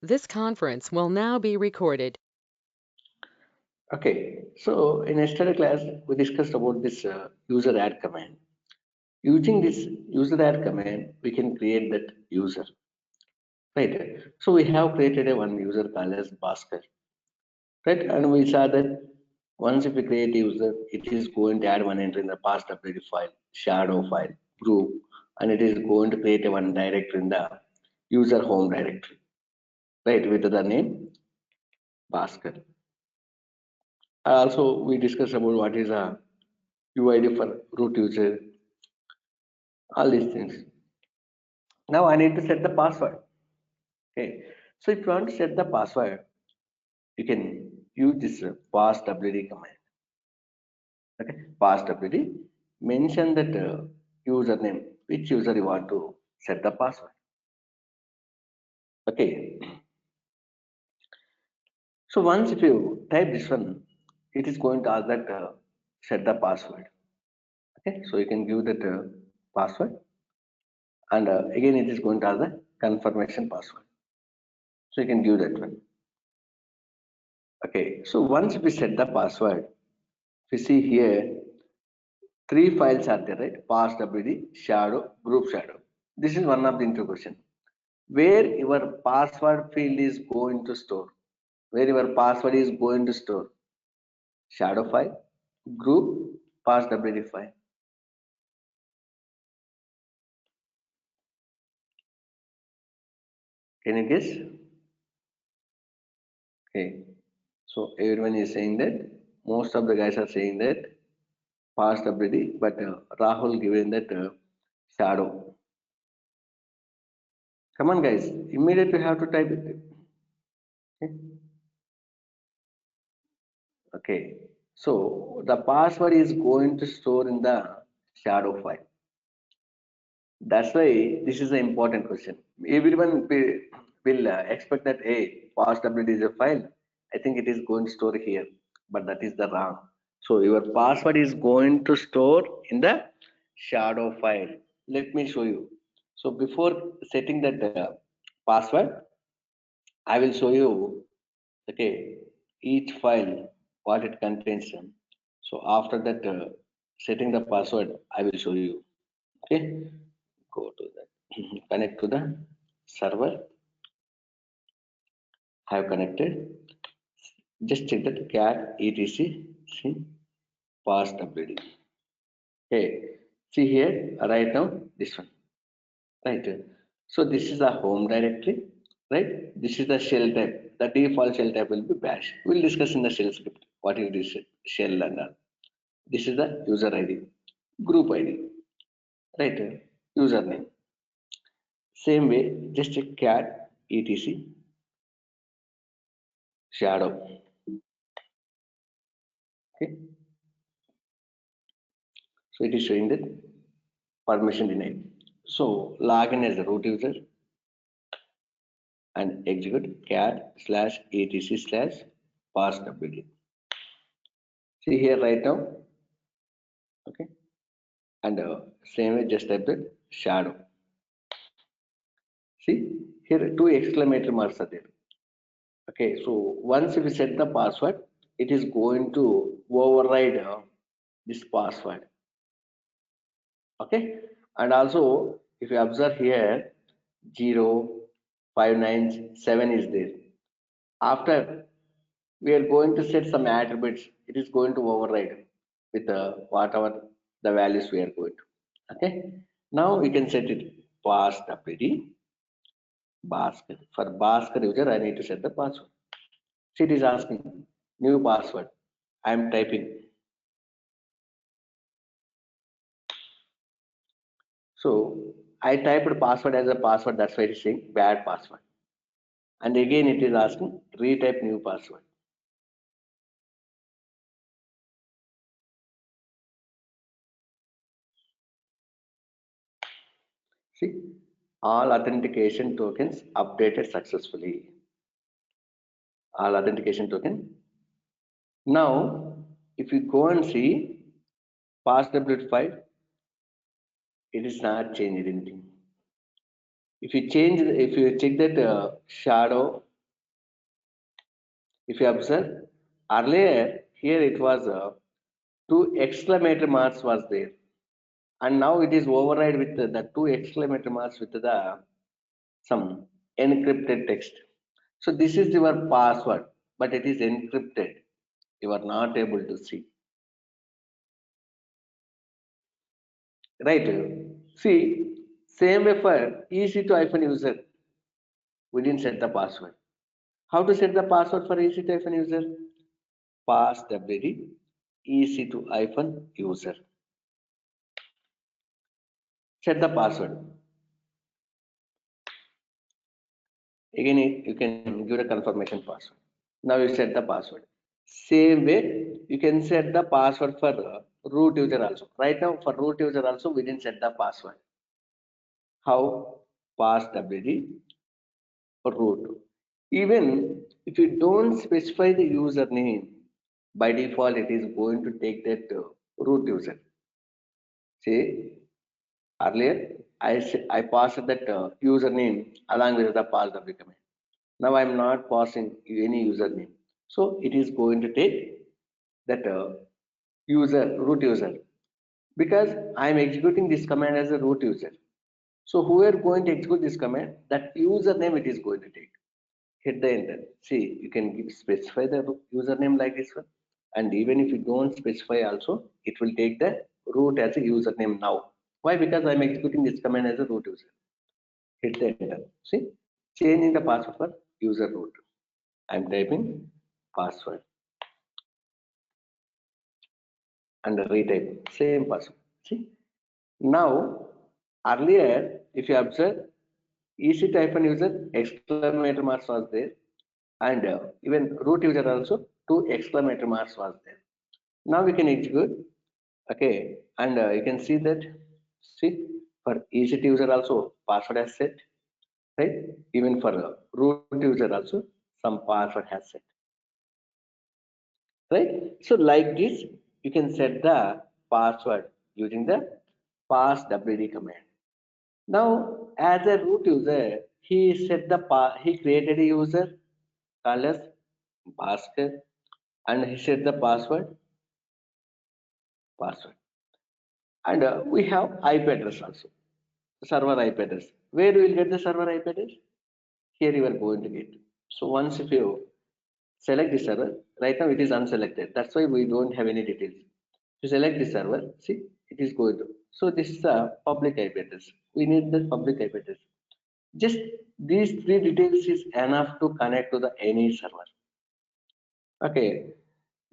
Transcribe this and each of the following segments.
This conference will now be recorded. Okay, so in yesterday class, we discussed about this user add command. Using this user add command, we can create that user, right? So we have created a one user called as Bhaskar, right? And we saw that once if we create a user, it is going to add one entry in the past updated file, shadow file, group, and it is going to create a one directory in the user home directory, right? With the name Bhaskar. Also, we discussed about what is a UID for root user, all these things. Now I need to set the password. Okay. So if you want to set the password, you can use this passwd command. Okay. Passwd. Mention that username, which user you want to set the password. Okay. So once if you type this one, it is going to ask that set the password. Okay. So you can give that password, and again it is going to ask the confirmation password. So you can give that one. Okay. So once we set the password, we see here three files are there, right? Past WD, shadow, group shadow. This is one of the introduction. Where your password field is going to store. Where your password is going to store. Shadow file, group, past WD file. Can you guess? Okay. So everyone is saying that. Most of the guys are saying that past WD, but Rahul given that shadow. Come on, guys. Immediately you have to type it. Okay. Okay, so the password is going to store in the shadow file. That's why this is an important question. Everyone will expect that a password is a file. I think it is going to store here, but that is the wrong. So your password is going to store in the shadow file. Let me show you. So before setting that password, I will show you. Okay, each file what it contains. So after that setting the password, I will show you. Okay, go to that, connect to the server. Have connected. Just check that cat etc see pass wd. Okay, see here right now this one, right? So this is the home directory, right? This is the shell type. The default shell type will be bash. We'll discuss in the shell script what is this shell and all. This is the user id, group id, right? Username. Same way, just a cat etc shadow. Okay, so it is showing that permission denied. So login as a root user and execute cat slash etc slash passwd. See here right now. Okay, and same way just type the shadow. See here two exclamatory marks are there. Okay, so once we set the password, it is going to override this password. Okay, and also if you observe here 0597 is there. After we are going to set some attributes, it is going to override with whatever the values we are going to. Okay, now we can set it past wd Bhaskar. For Bhaskar user, I need to set the password. See, it is asking new password. I am typing. So I typed password as a password. That's why it is saying bad password. And again, it is asking retype new password. See, all authentication tokens updated successfully. All authentication token. Now, if you go and see passwd file, it is not changed anything. If you change, if you check that shadow If you observe, earlier here it was two exclamatory marks was there, and now it is override with the two exclamatory marks with the some encrypted text. So this is your password, but it is encrypted. You are not able to see. Right? See, same way for EC2 user, we didn't set the password. How to set the password for EC2 user? Pass WD EC2 user. Set the password. Again, you can give a confirmation password. Now you set the password. Same way, you can set the password for root user also. Right now, for root user also, we didn't set the password. How? Pass WD root. Even if you don't specify the username, by default, it is going to take that root user. See, earlier, I passed that username along with the pass W command. Now I'm not passing any username. So it is going to take that root user, because I'm executing this command as a root user. So whoever going to execute this command, that username it is going to take. Hit the enter. See, you can specify the username like this one. And even if you don't specify also, it will take the root as a username now. Why? Because I'm executing this command as a root user. Hit the enter. See, changing the password for user root. I'm typing password and retype same password. See, now earlier, if you observe, EC2 user exclamation marks was there, and even root user also two exclamation marks was there. Now we can execute, okay, and you can see that, see, for EC2 user also password has set, right? Even for root user also some password has set, right? So like this, you can set the password using the pass WD command. Now, as a root user, he created a user called as Bhaskar, and he set the password. And we have IP address also, server IP address. Where do you get the server IP address? Here you are going to get. So once if you select the server, right now it is unselected. That's why we don't have any details. To select the server, see, it is going to. So this is a public IP address. We need the public IP address. Just these three details is enough to connect to the any server. Okay.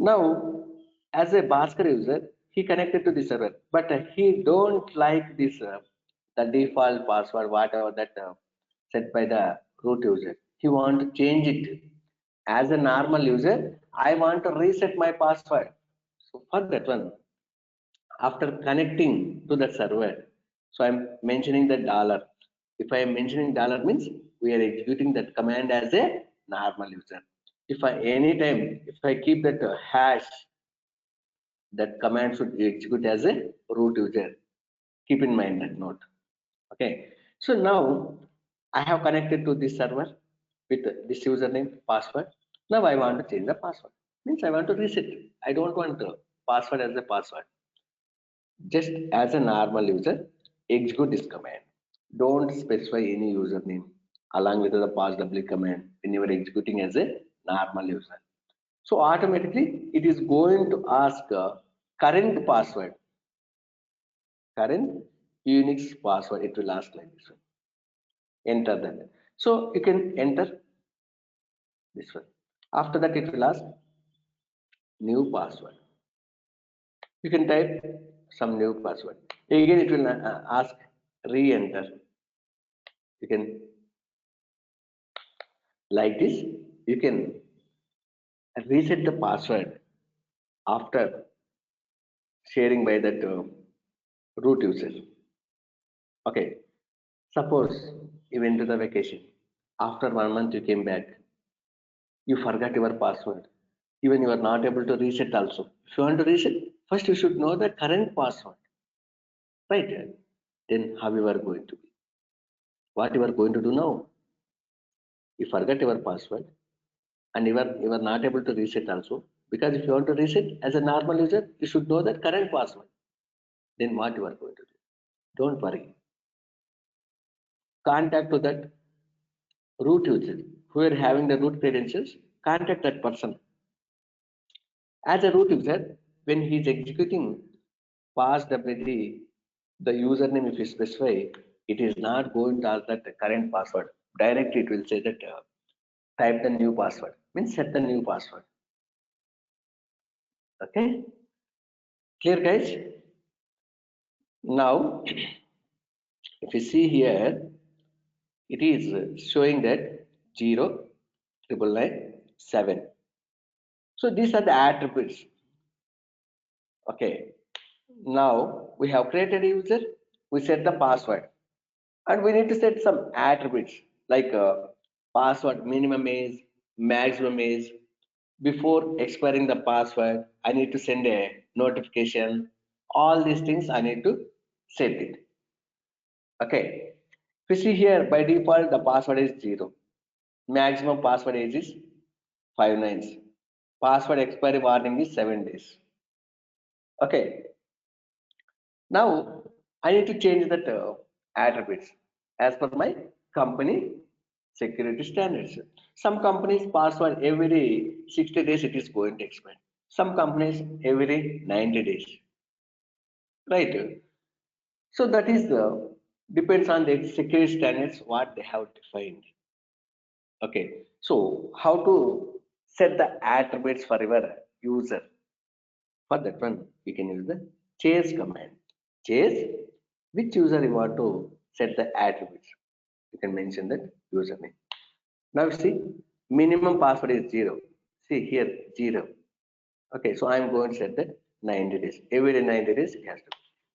Now, as a Bhaskar user, he connected to the server, but he don't like this the default password, whatever that set by the root user. He want to change it. As a normal user, I want to reset my password. So for that one, after connecting to the server, so I'm mentioning the dollar. If I am mentioning dollar means we are executing that command as a normal user. If I anytime if I keep that hash, that command should execute as a root user. Keep in mind that note. Okay, so now I have connected to this server with this username password. Now I want to change the password, means I want to reset it. I don't want the password as a password. Just as a normal user, execute this command. Don't specify any username along with the pass w command when you are executing as a normal user. So automatically it is going to ask current password, current Unix password. It will ask like this one. Enter that. So you can enter this one. After that, it will ask new password. You can type some new password. Again, it will ask re-enter. You can like this. You can reset the password after sharing by that root user. Okay, suppose you went to the vacation. After 1 month, you came back. You forgot your password. Even you are not able to reset also. If you want to reset, first you should know the current password. Right? Then how you are going to be? What you are going to do now? You forgot your password. and you are not able to reset also, because if you want to reset as a normal user, you should know the current password. Then what you are going to do? Don't worry. Contact to that root user who are having the root credentials. Contact that person as a root user. When he is executing passwd, the username, if you specify, it is not going to ask that the current password. Directly it will say that type the new password, means set the new password. Okay, clear guys? Now if you see here, it is showing that 0 999 7. So these are the attributes. Okay, now we have created a user, we set the password, and we need to set some attributes like password minimum age, maximum age. Before expiring the password, I need to send a notification. All these things I need to set it. Okay, if you see here, by default the password is 0. Maximum password age is 5 nines. Password expiry warning is 7 days. Okay, now I need to change that attributes as per my company security standards. Some companies password every 60 days it is going to expire. Some companies every 90 days. Right? So that is depends on the security standards what they have defined. Okay. So how to set the attributes for your user? For that one, you can use the chase command. Chase which user you want to set the attributes. You can mention that username. Now see, minimum password is 0. See here 0. Okay, so I'm going to set that 90 days. Every 90 days it has to.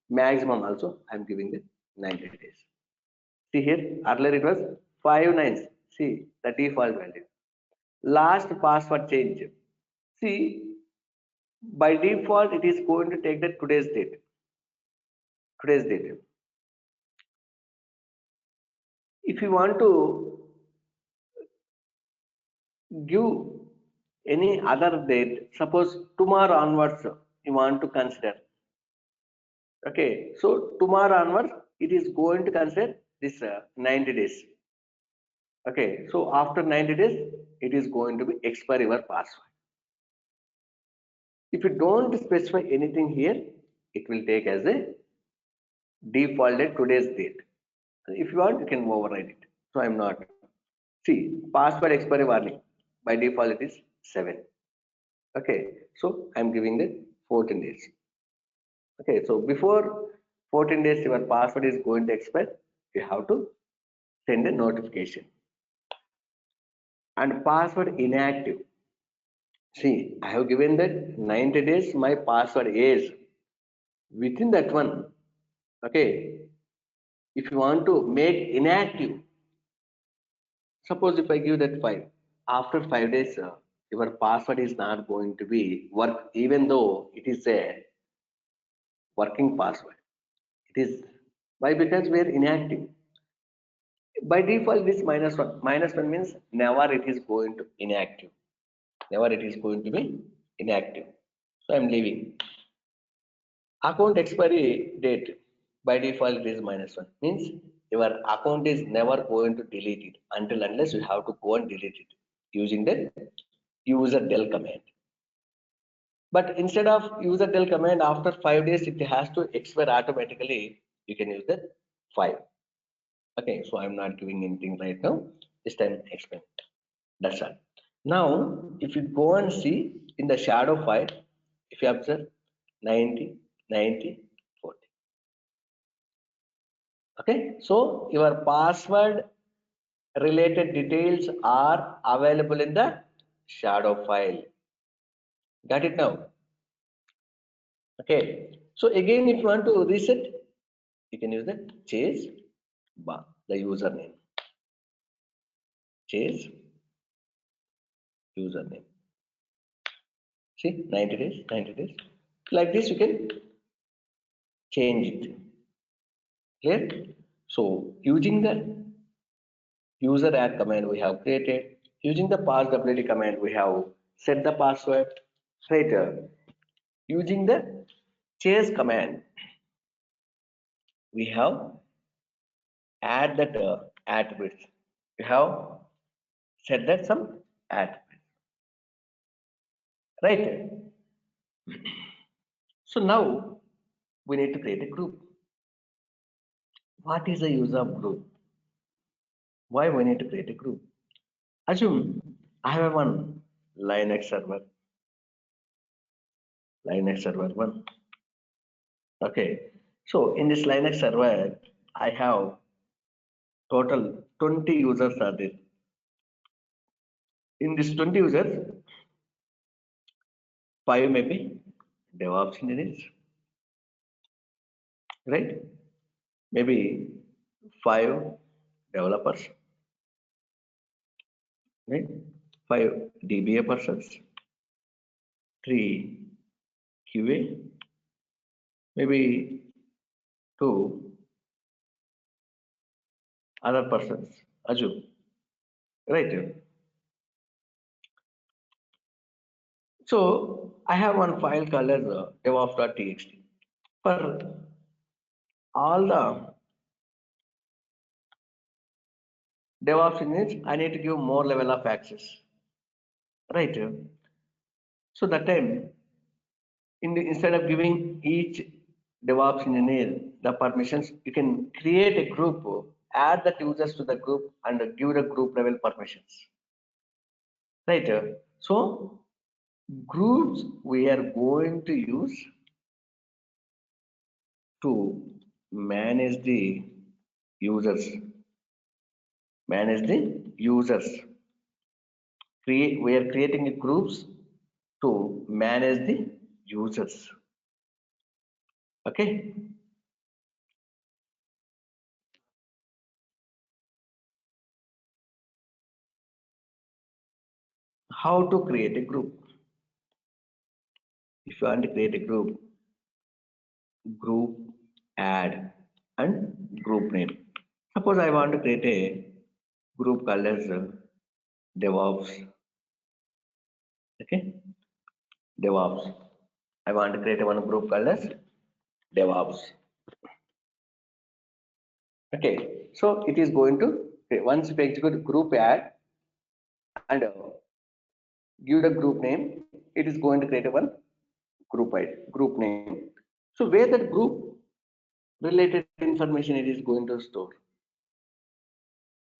Maximum also I'm giving the 90 days. See here, earlier it was 5 nines. See the default value. Last password change. See, by default it is going to take the today's date. Today's date. If you want to give any other date, suppose tomorrow onwards you want to consider. Okay, so tomorrow onwards it is going to consider this 90 days. Okay, so after 90 days it is going to be expire your password. If you don't specify anything here, it will take as a defaulted today's date. If you want, you can override it. So I'm not. See, password expiry warning. By default, it is 7. Okay, so I'm giving the 14 days. Okay, so before 14 days, your password is going to expire. You have to send a notification. And password inactive. See, I have given that 90 days my password is. Within that one, okay, if you want to make inactive, suppose if I give that 5, after 5 days, your password is not going to be work, even though it is a working password. It is why? Because we are inactive. By default, this -1. -1 means never it is going to inactive. Never it is going to be inactive. So I'm leaving. Account expiry date. By default, it is -1. Means your account is never going to delete it until unless you have to go and delete it using the user del command. But instead of user del command, after 5 days it has to expire automatically. You can use the 5. Okay, so I'm not giving anything right now. This time explain. That's all. Now, if you go and see in the shadow file, if you observe 90, 90, 40. Okay, so your password related details are available in the shadow file. Got it now? Okay, so again, if you want to reset, you can use the chase bar, the username. Chase username. See, 90 days, 90 days. Like this, you can change it. Clear? So, using the user add command we have created, Using the passwd command, we have set the password. Right. Using the chase command, we have add that attributes. We have set that some attributes. Right. So now we need to create a group. What is the use of group? Why we need to create a group? Assume I have one Linux server, Linux server one. Okay. So in this Linux server, I have total 20 users are there. In this 20 users, 5 maybe DevOps engineers, right? Maybe 5 developers, right? 5 DBA persons, 3 QA, maybe 2 other persons, assume, right? So I have one file called as devops.txt. For all the DevOps engineers, I need to give more level of access, right? So that time, instead of giving each DevOps engineer the permissions, you can create a group, add the users to the group, and give the group level permissions, right? So groups we are going to use to manage the users, manage the users. We are creating a groups to manage the users. Okay. How to create a group? If you want to create a group add and group name. Suppose I want to create a group called as DevOps. Okay, DevOps. I want to create one group called as DevOps. Okay, so it is going to once you execute group add and give the group name, it is going to create a one group name. So where that group related information it is going to store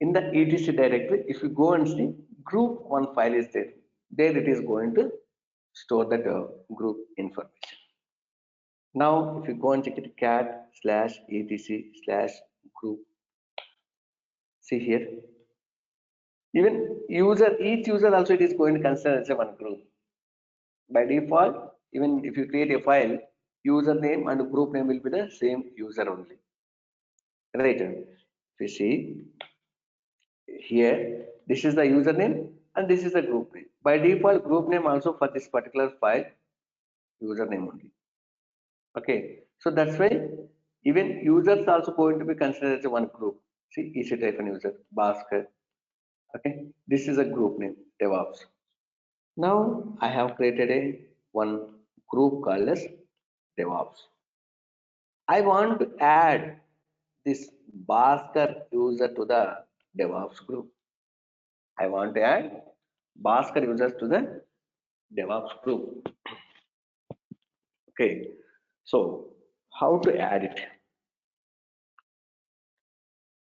in the etc directory. If you go and see group one file is there it is going to store that group information. Now if you go and check it cat slash etc slash group, see here, even each user also it is going to consider as a one group by default. Even if you create a file, username and group name will be the same user only, right? If you see here, this is the username and this is the group name. By default, group name also for this particular file, username only. Okay, so that's why even users also going to be considered as one group. See, EC-user, Bhaskar. Okay, this is a group name, DevOps. Now I have created a one group called as DevOps. I want to add this Bhaskar user to the DevOps group. I want to add Bhaskar users to the DevOps group. Okay, so how to add it?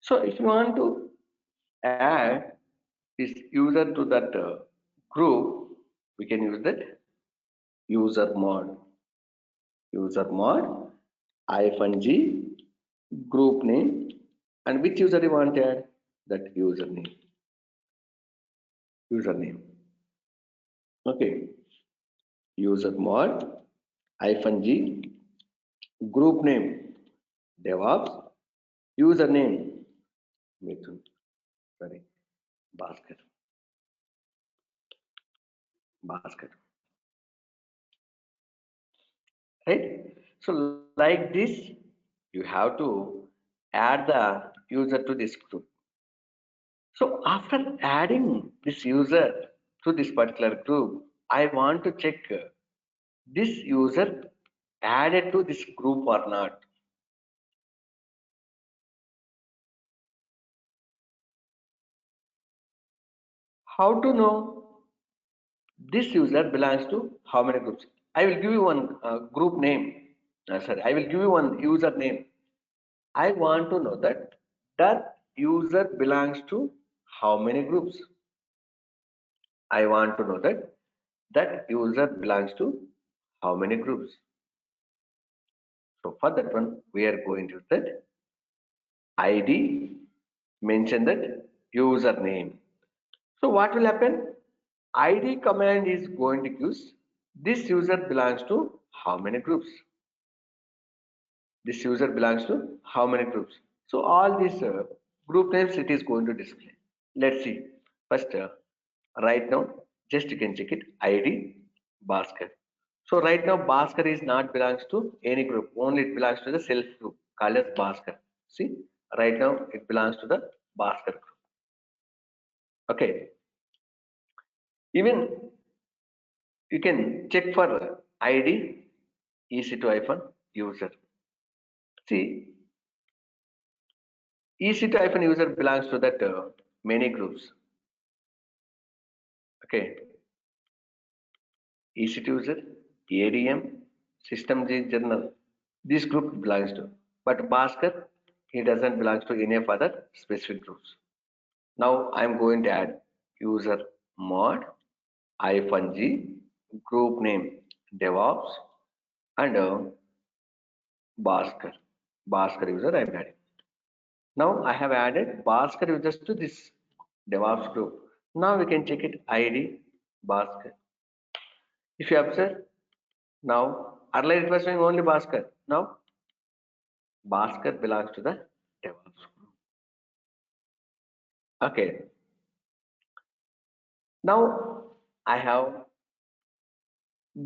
So if you want to add this user to that group, we can use that user mod -g group name, and which user you want to add, that username. Okay, user mod -g group name DevOps, username Mithun, sorry, Bhaskar. Right? So like this, you have to add the user to this group. So after adding this user to this particular group, I want to check this user added to this group or not. How to know this user belongs to how many groups? I will give you one group name. Sorry, I will give you one user name. I want to know that that user belongs to how many groups? I want to know that that user belongs to how many groups? So for that one, we are going to use that ID, mention that username. So what will happen? ID command is going to use this user belongs to how many groups? This user belongs to how many groups? So all these group names it is going to display. Let's see. First, right now, just you can check it. ID Bhaskar. So right now, Bhaskar is not belongs to any group. Only it belongs to the self group called as Bhaskar. See, right now it belongs to the Bhaskar group. Okay. Even you can check for ID EC2 user. See, EC2 user belongs to that many groups. Okay. EC2 user, ADM, System G journal. This group belongs to. But Bhaskar, he doesn't belong to any of other specific groups. Now I'm going to add user mod -g group name DevOps and Bhaskar. Bhaskar user I'm adding. Now I have added Bhaskar users to this DevOps group. Now we can check it ID Bhaskar. If you observe, now earlier it was showing only Bhaskar. Now Bhaskar belongs to the DevOps group. Okay. Now I have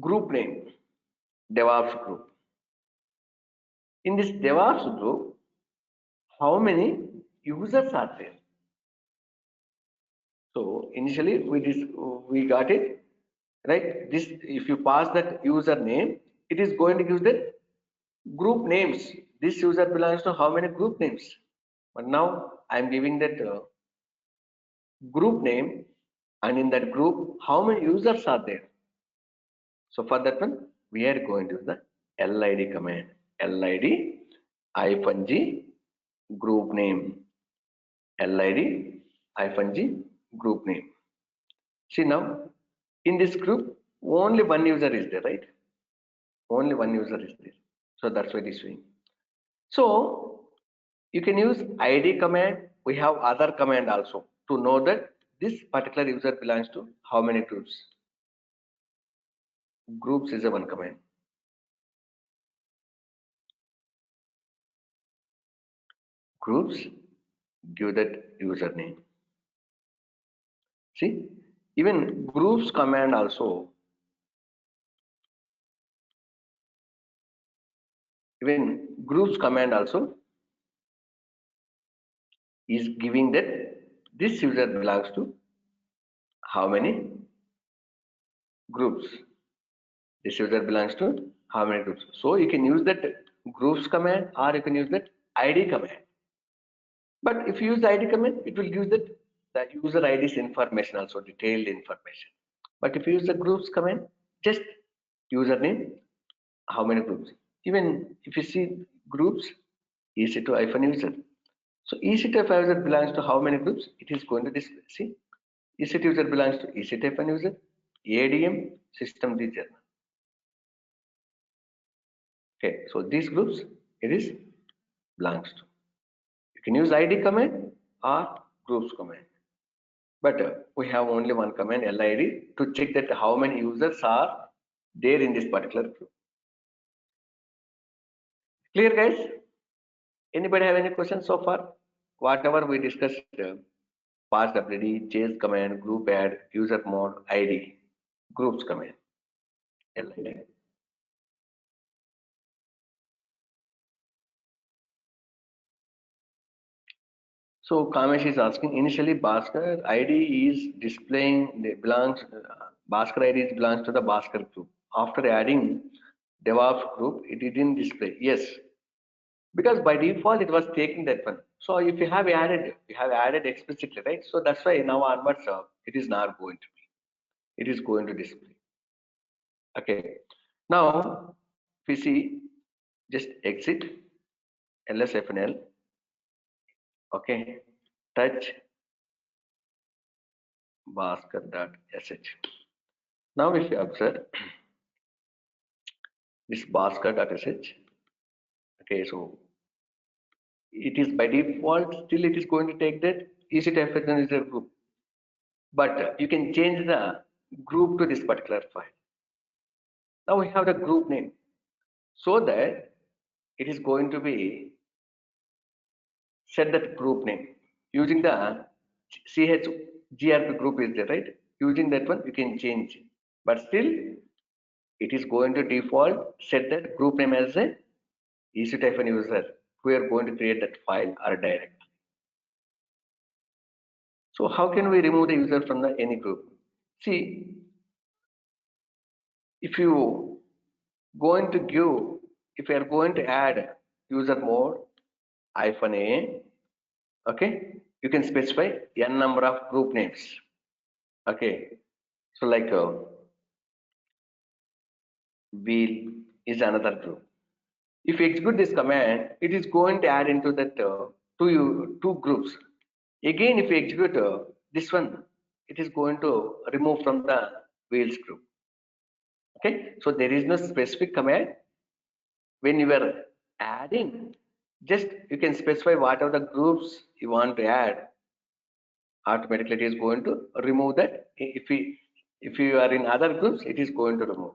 group name DevOps group. In this DevOps group, how many users are there? So initially we got it right. This if you pass that user name, it is going to give the group names. This user belongs to how many group names? But now I am giving that group name, and in that group, how many users are there? So for that one, we are going to use the LID command. LID -g group name. LID group name. See now, in this group, only one user is there, right? Only one user is there. So that's why it is showing. So you can use ID command. We have other command also to know that this particular user belongs to how many groups. Groups is a one command. Groups give that username. See, even groups command also, even groups command also is giving that this user belongs to how many groups. This user belongs to how many groups. So you can use that groups command or you can use that ID command. But if you use the ID command, it will give that the user ID's information also, detailed information. But if you use the groups command, just username, how many groups. Even if you see groups, EC2-user. So EC2-user belongs to how many groups? It is going to display. See, EC2-user belongs to EC2-user, ADM, system journal. Okay, so these groups it is belongs to. You can use ID command or groups command. But we have only one command LID to check that how many users are there in this particular group. Clear, guys? Anybody have any questions so far? Whatever we discussed, pass WD, chase command, group add, user mode, ID, groups command, LID. So Kamesh is asking, initially Bhaskar ID is displaying Bhaskar ID belongs to the Bhaskar group. After adding DevOps group, it didn't display. Yes, because by default it was taking that one. So if you have added explicitly, right? So that's why now onwards it is not going to be. It is going to display. Okay. Now if we see, just exit LSFNL. Okay. Touch Bhaskar.sh. Now if you observe this Bhaskar.sh, okay, so it is by default still it is going to take that EC2FSN user group, but you can change the group to this particular file. Now we have the group name, so that it is going to be set that group name using the CHGRP group is there, right? Using that one you can change, but still it is going to default set that group name as a EC-user. We are going to create that file or direct. So how can we remove the user from the any group? See, if you going to give, if you are going to add user mode -a, okay, you can specify n number of group names. Okay, so like wheel is another group. If you execute this command, it is going to add into that two groups. Again, if you execute this one, it is going to remove from the wheels group. Okay, so there is no specific command. When you are adding, just you can specify whatever the groups you want to add. Automatically, it is going to remove that. If you are in other groups, it is going to remove.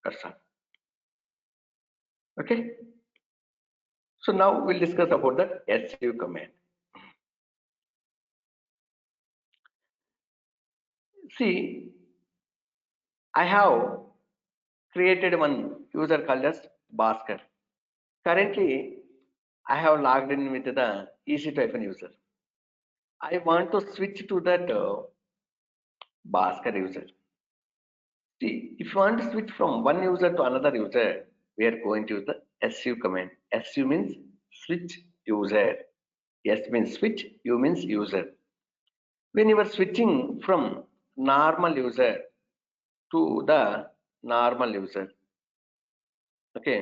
That's all. Okay. So now we'll discuss about the SU command. See, I have created one user called as Bhaskar. Currently, I have logged in with the EC2-user. I want to switch to that Bhaskar user. See, if you want to switch from one user to another user, we are going to use the SU command. SU means switch user. S means switch, U means user. When you are switching from normal user to the normal user, okay,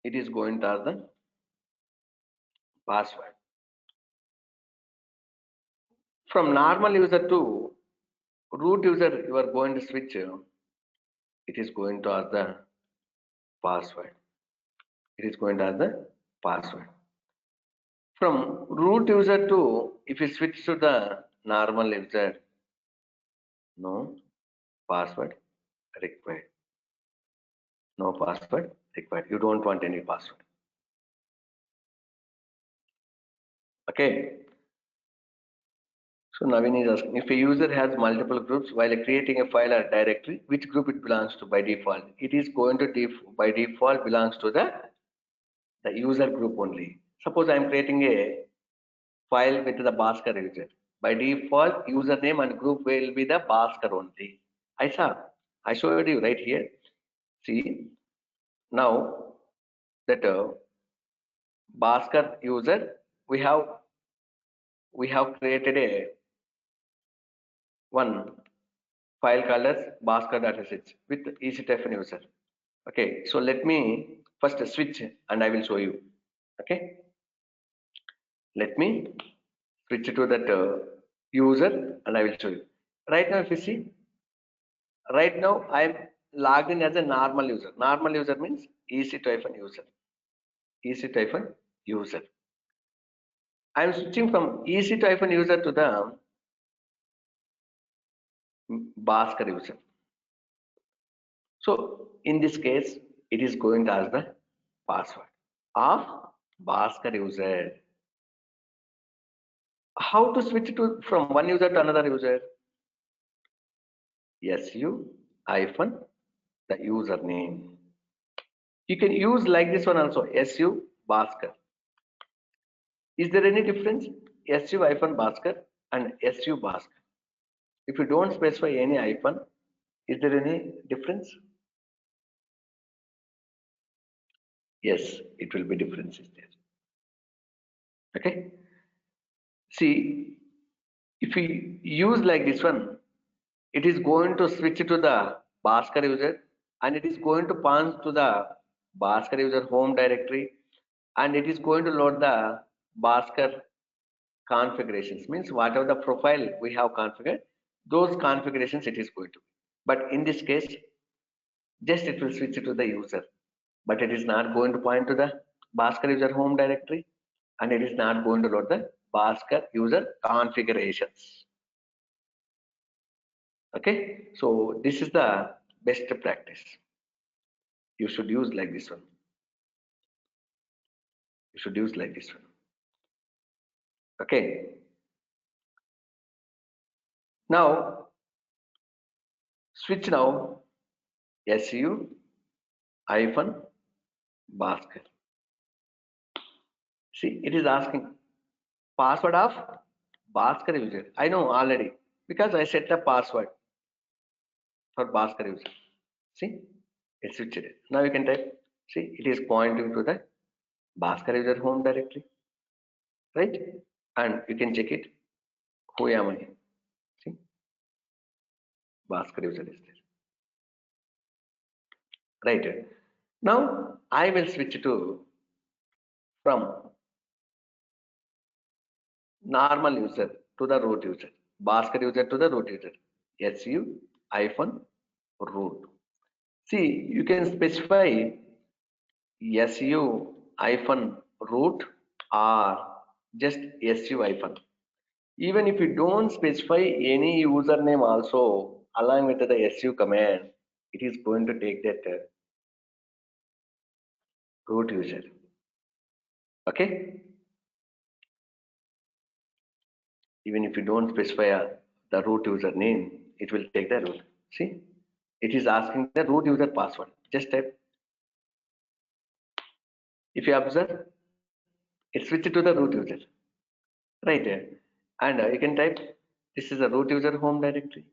it is going to ask the password. From normal user to root user, you are going to switch, it is going to ask the password. It is going to ask the password. From root user to, if you switch to the normal user, no password required. No password required. You don't want any password. Okay. So Naveen is asking, if a user has multiple groups while creating a file or directory, which group it belongs to by default? It is going to by default belongs to the user group only. Suppose I am creating a file with the Bhaskar user. By default, username and group will be the Bhaskar only. I showed you right here. See, now that Bhaskar user, we have created a one file called as Bhaskar.sh with EC2 user. Okay, so let me first switch and I will show you. Okay, let me switch to that user and I will show you. Right now, if you see, right now I am logged in as a normal user. Normal user means EC2 user. EC2 user. I am switching from EC2 user to the Bhaskar user. So in this case, it is going to ask the password of Bhaskar user. How to switch to from one user to another user? SU hyphen the username. You can use like this one also, SU Bhaskar. Is there any difference? SU hyphen Bhaskar and SU Bhaskar. If you don't specify any hyphen, is there any difference? Yes, it will be differences there. Okay. See, if we use like this one, it is going to switch to the Bhaskar user and it is going to pass to the Bhaskar user home directory and it is going to load the Bhaskar configurations, means whatever the profile we have configured, those configurations it is going to. But in this case, just it will switch to the user, but it is not going to point to the Bhaskar user home directory and it is not going to load the Bhaskar user configurations. Okay, so this is the best practice. You should use like this one. You should use like this one. Okay. Now switch now SU hyphen Bhaskar. See, it is asking password of Bhaskar user. I know already because I set the password for Bhaskar user. See, it switched it. Now you can type. See, it is pointing to the Bhaskar user home directory, right? And you can check it. Who am I? See, Bhaskar user is there, right? Now I will switch to from normal user to the root user, Bhaskar user to the root user, SU hyphen root. See, you can specify SU hyphen root or just SU hyphen. Even if you don't specify any username also along with the SU command, it is going to take that root user. Okay. Even if you don't specify the root user name, it will take the root. See, it is asking the root user password. Just type. If you observe, it switches to the root user, right? And you can type, this is a root user home directory,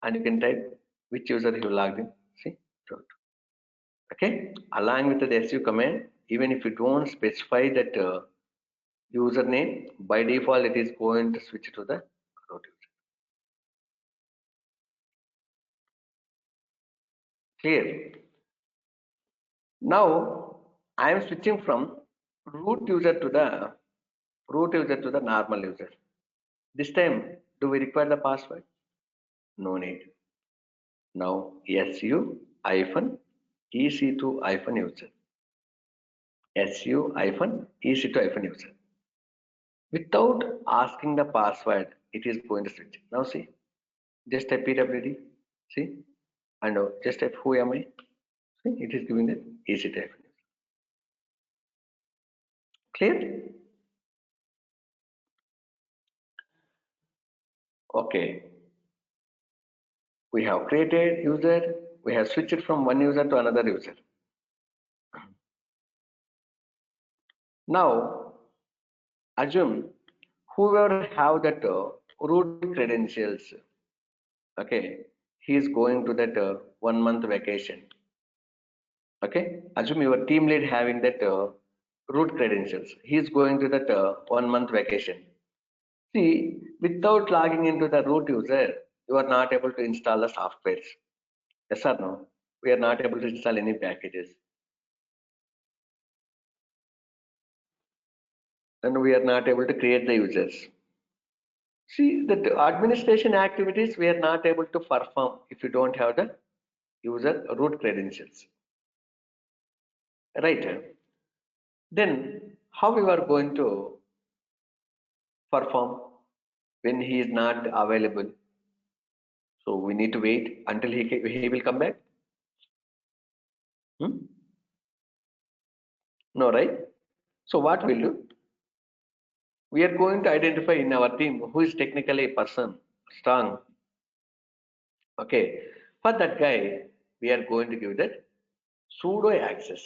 and you can type which user you logged in. See, root. Okay, along with the SU command, even if you don't specify that username, by default it is going to switch to the root user. Clear? Now I am switching from root user to the normal user. This time, do we require the password? No need. Now SU hyphen EC2 hyphen user. SU hyphen EC2 hyphen user. Without asking the password, it is going to switch. Now see, just type PWD. See, and just type who am I? See, it is giving the EC2 hyphen user. Clear? Okay. We have created user. We have switched from one user to another user. Now, assume whoever have that root credentials, okay, he is going to that 1 month vacation. Okay, assume your team lead having that root credentials. He is going to that 1 month vacation. See, without logging into the root user, you are not able to install the softwares. Yes or no? We are not able to install any packages. And we are not able to create the users. See, the administration activities we are not able to perform if you don't have the user root credentials. Right? Then how we are going to perform when he is not available? So we need to wait until he will come back. No, right? So what we'll do? We are going to identify in our team who is technically a person strong. Okay, for that guy, we are going to give that sudo access.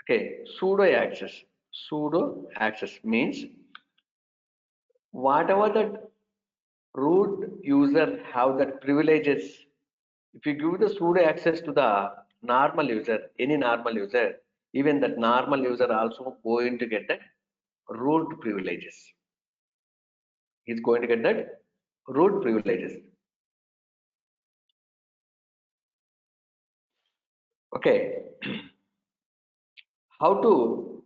Okay, sudo access. Sudo access means whatever that root user have that privileges. If you give the sudo access to the normal user, any normal user, even that normal user also going to get that root privileges. He's going to get that root privileges. Okay, how to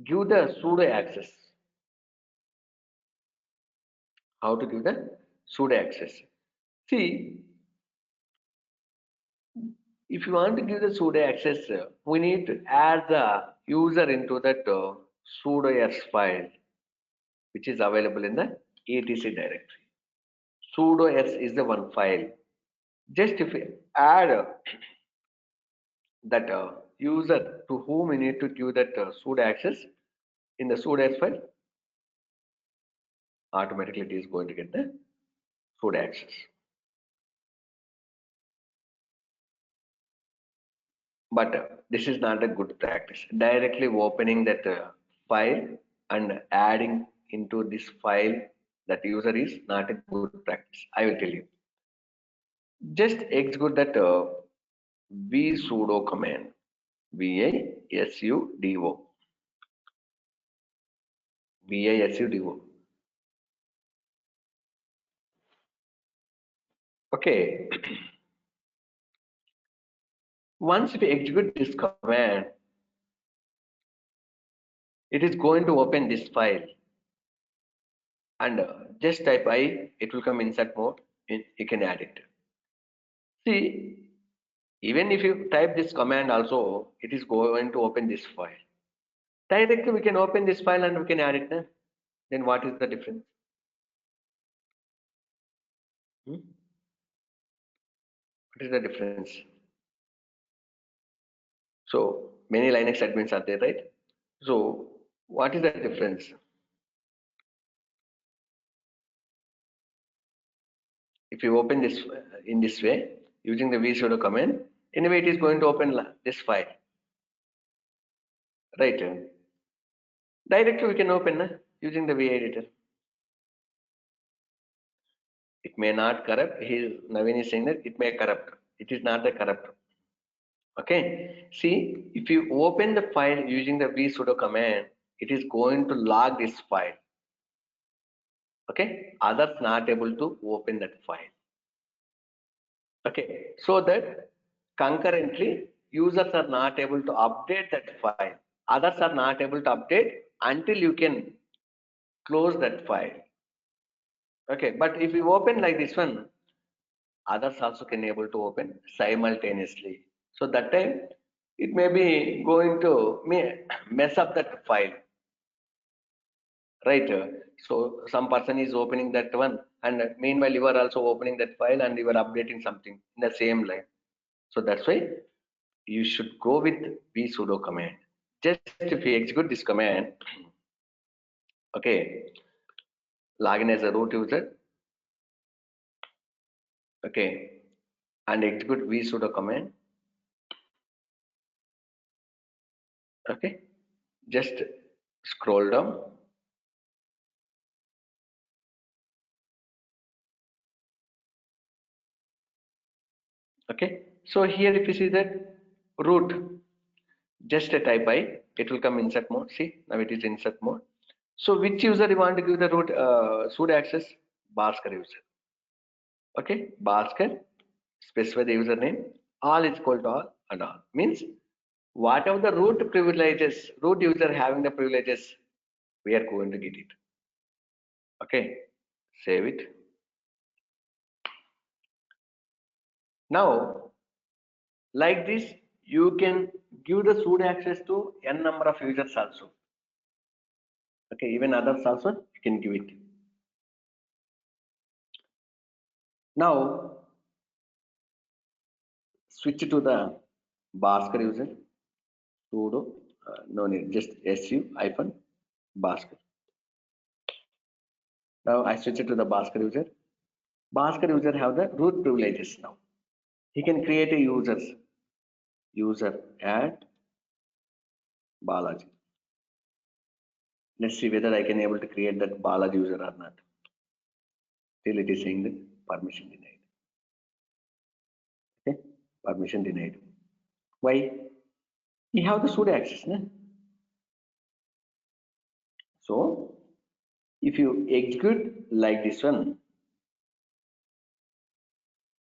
give the sudo access? How to give the sudo access? See, if you want to give the sudo access, we need to add the user into that sudo s file, which is available in the etc directory. Sudo s is the one file. Just if we add that user to whom we need to give that sudo access in the sudo s file, automatically it is going to get the sudo access. But this is not a good practice. Directly opening that file and adding into this file that user is not a good practice. I will tell you. Just execute that vsudo command. vasudo. vasudo. Okay. Once we execute this command, it is going to open this file and just type I, it will come insert mode. You can add it. See, even if you type this command also, it is going to open this file. Directly we can open this file and we can add it. Then what is the difference? What is the difference? So many Linux admins are there, right? So what is the difference? If you open this in this way using the vsudo command, anyway it is going to open this file, right? Directly we can open using the veditor. It may not corrupt. Naveen is saying that it may corrupt. It is not the corrupt. Okay. See, if you open the file using the vsudo command, it is going to log this file. Okay. Others not able to open that file. Okay. So that concurrently users are not able to update that file. Others are not able to update until you can close that file. Okay. But if you open like this one, others also can able to open simultaneously. So that time it may be going to mess up that file, right? So some person is opening that one and meanwhile you are also opening that file and you are updating something in the same line. So that's why you should go with vsudo command. Just if you execute this command, okay, login as a root user, okay, and execute vsudo command, okay, just scroll down. Okay, so here if you see that root, just a type I, it will come insert mode. See, now it is insert mode. So which user you want to give the root sudo access? Bhaskar user. Okay, Bhaskar, specify the username, all is equal to all and all. Means whatever the root privileges, root user having the privileges, we are going to get it. Okay, save it. Now, like this, you can give the sudo access to n number of users also. Okay, even others also you can give it. Now, switch to the Bhaskar user, sudo, no need, just su hyphen Bhaskar. Now I switch it to the Bhaskar user. Bhaskar user have the root privileges now. He can create a user add Balaji. Let's see whether I can able to create that Balaji user or not. Still it is saying that permission denied. Okay, permission denied. Why? You have the sudo access, no? So if you execute like this one,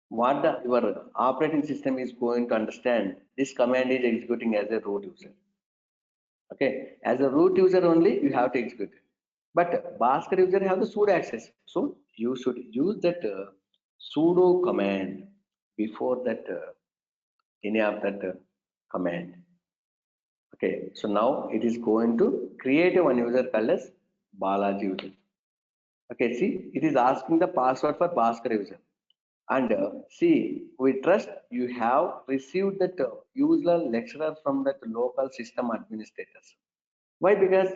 what your operating system is going to understand, this command is executing as a root user. Okay, as a root user only you have to execute it. But Bhaskar user have the sudo access. So you should use that sudo command before that any of that command. Okay, so now it is going to create a one user called as Balaji user. Okay, see, it is asking the password for Bhaskar user. And see, we trust you have received that user lecturer from that local system administrators. Why? Because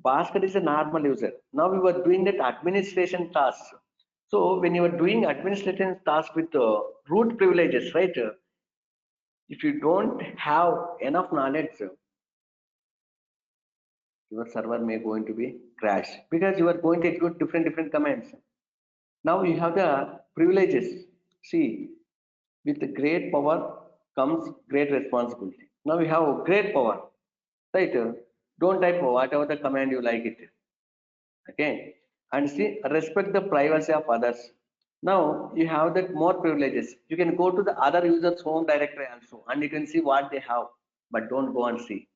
Bhaskar is a normal user. Now we were doing that administration task. So when you are doing administration task with root privileges, right? If you don't have enough knowledge, your server may going to be crash because you are going to execute different commands. Now you have the privileges. See, with the great power comes great responsibility. Now you have great power, right? Don't type whatever the command you like it. Okay, and see, respect the privacy of others. Now you have that more privileges. You can go to the other users home directory also and you can see what they have, but don't go and see.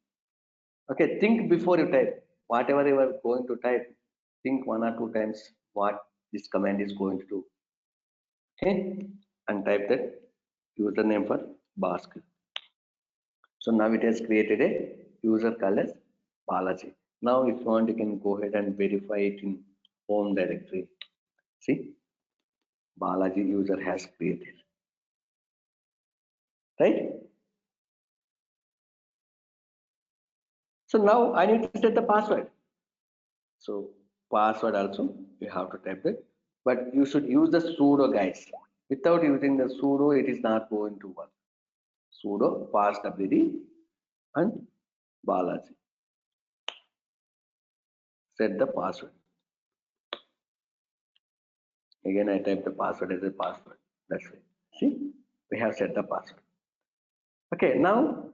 Okay, think before you type. Whatever you are going to type, think one or two times what this command is going to do. Okay, and type that username for Bhaskar. So now it has created a user called as Balaji. Now if you want, you can go ahead and verify it in home directory. See, Balaji user has created, right? So now I need to set the password. So password also you have to type it, but you should use the sudo guys. Without using the sudo, it is not going to work. Sudo passwd and Balaji. Set the password. Again, I type the password as a password. That's it. See, we have set the password. Okay, now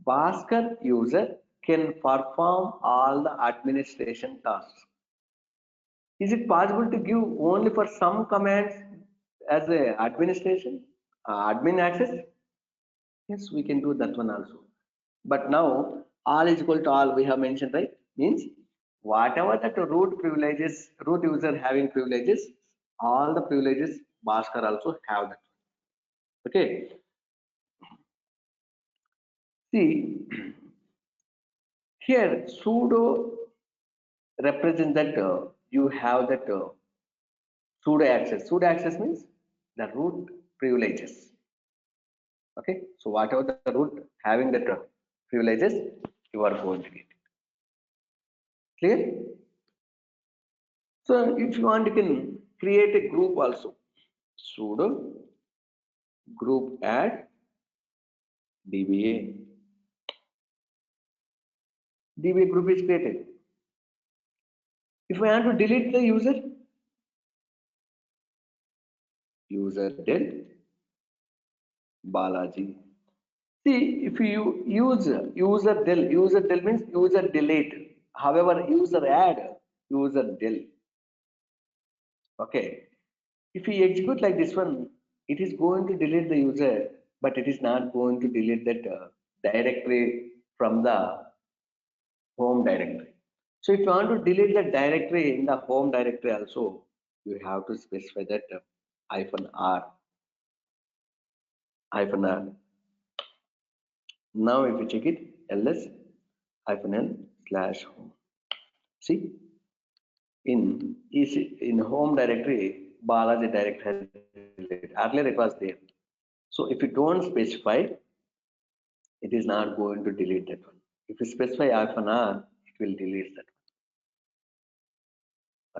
Bhaskar user can perform all the administration tasks. Is it possible to give only for some commands as a administration, admin access? Yes, we can do that one also. But now all is equal to all we have mentioned, right? Means whatever that root user having privileges, all the privileges Bhaskar also have that. Okay. See, here sudo represents that you have that sudo access. Sudo access means the root privileges. Okay, so whatever the root having that privileges, you are going to get. Clear? So if you want, you can create a group also. Sudo group add DBA. DBA group is created. If I want to delete the user del Balaji. See, if you use user del means user delete. However, user add, user del. Okay. If we execute like this one, it is going to delete the user, but it is not going to delete that directory from the home directory. So if you want to delete the directory in the home directory also, you have to specify that -r. Now if you check it, ls-l/home. See, in home directory, Balaji direct has deleted. Earlier it was there. So if you don't specify, it is not going to delete that one. If you specify -r, it will delete that one.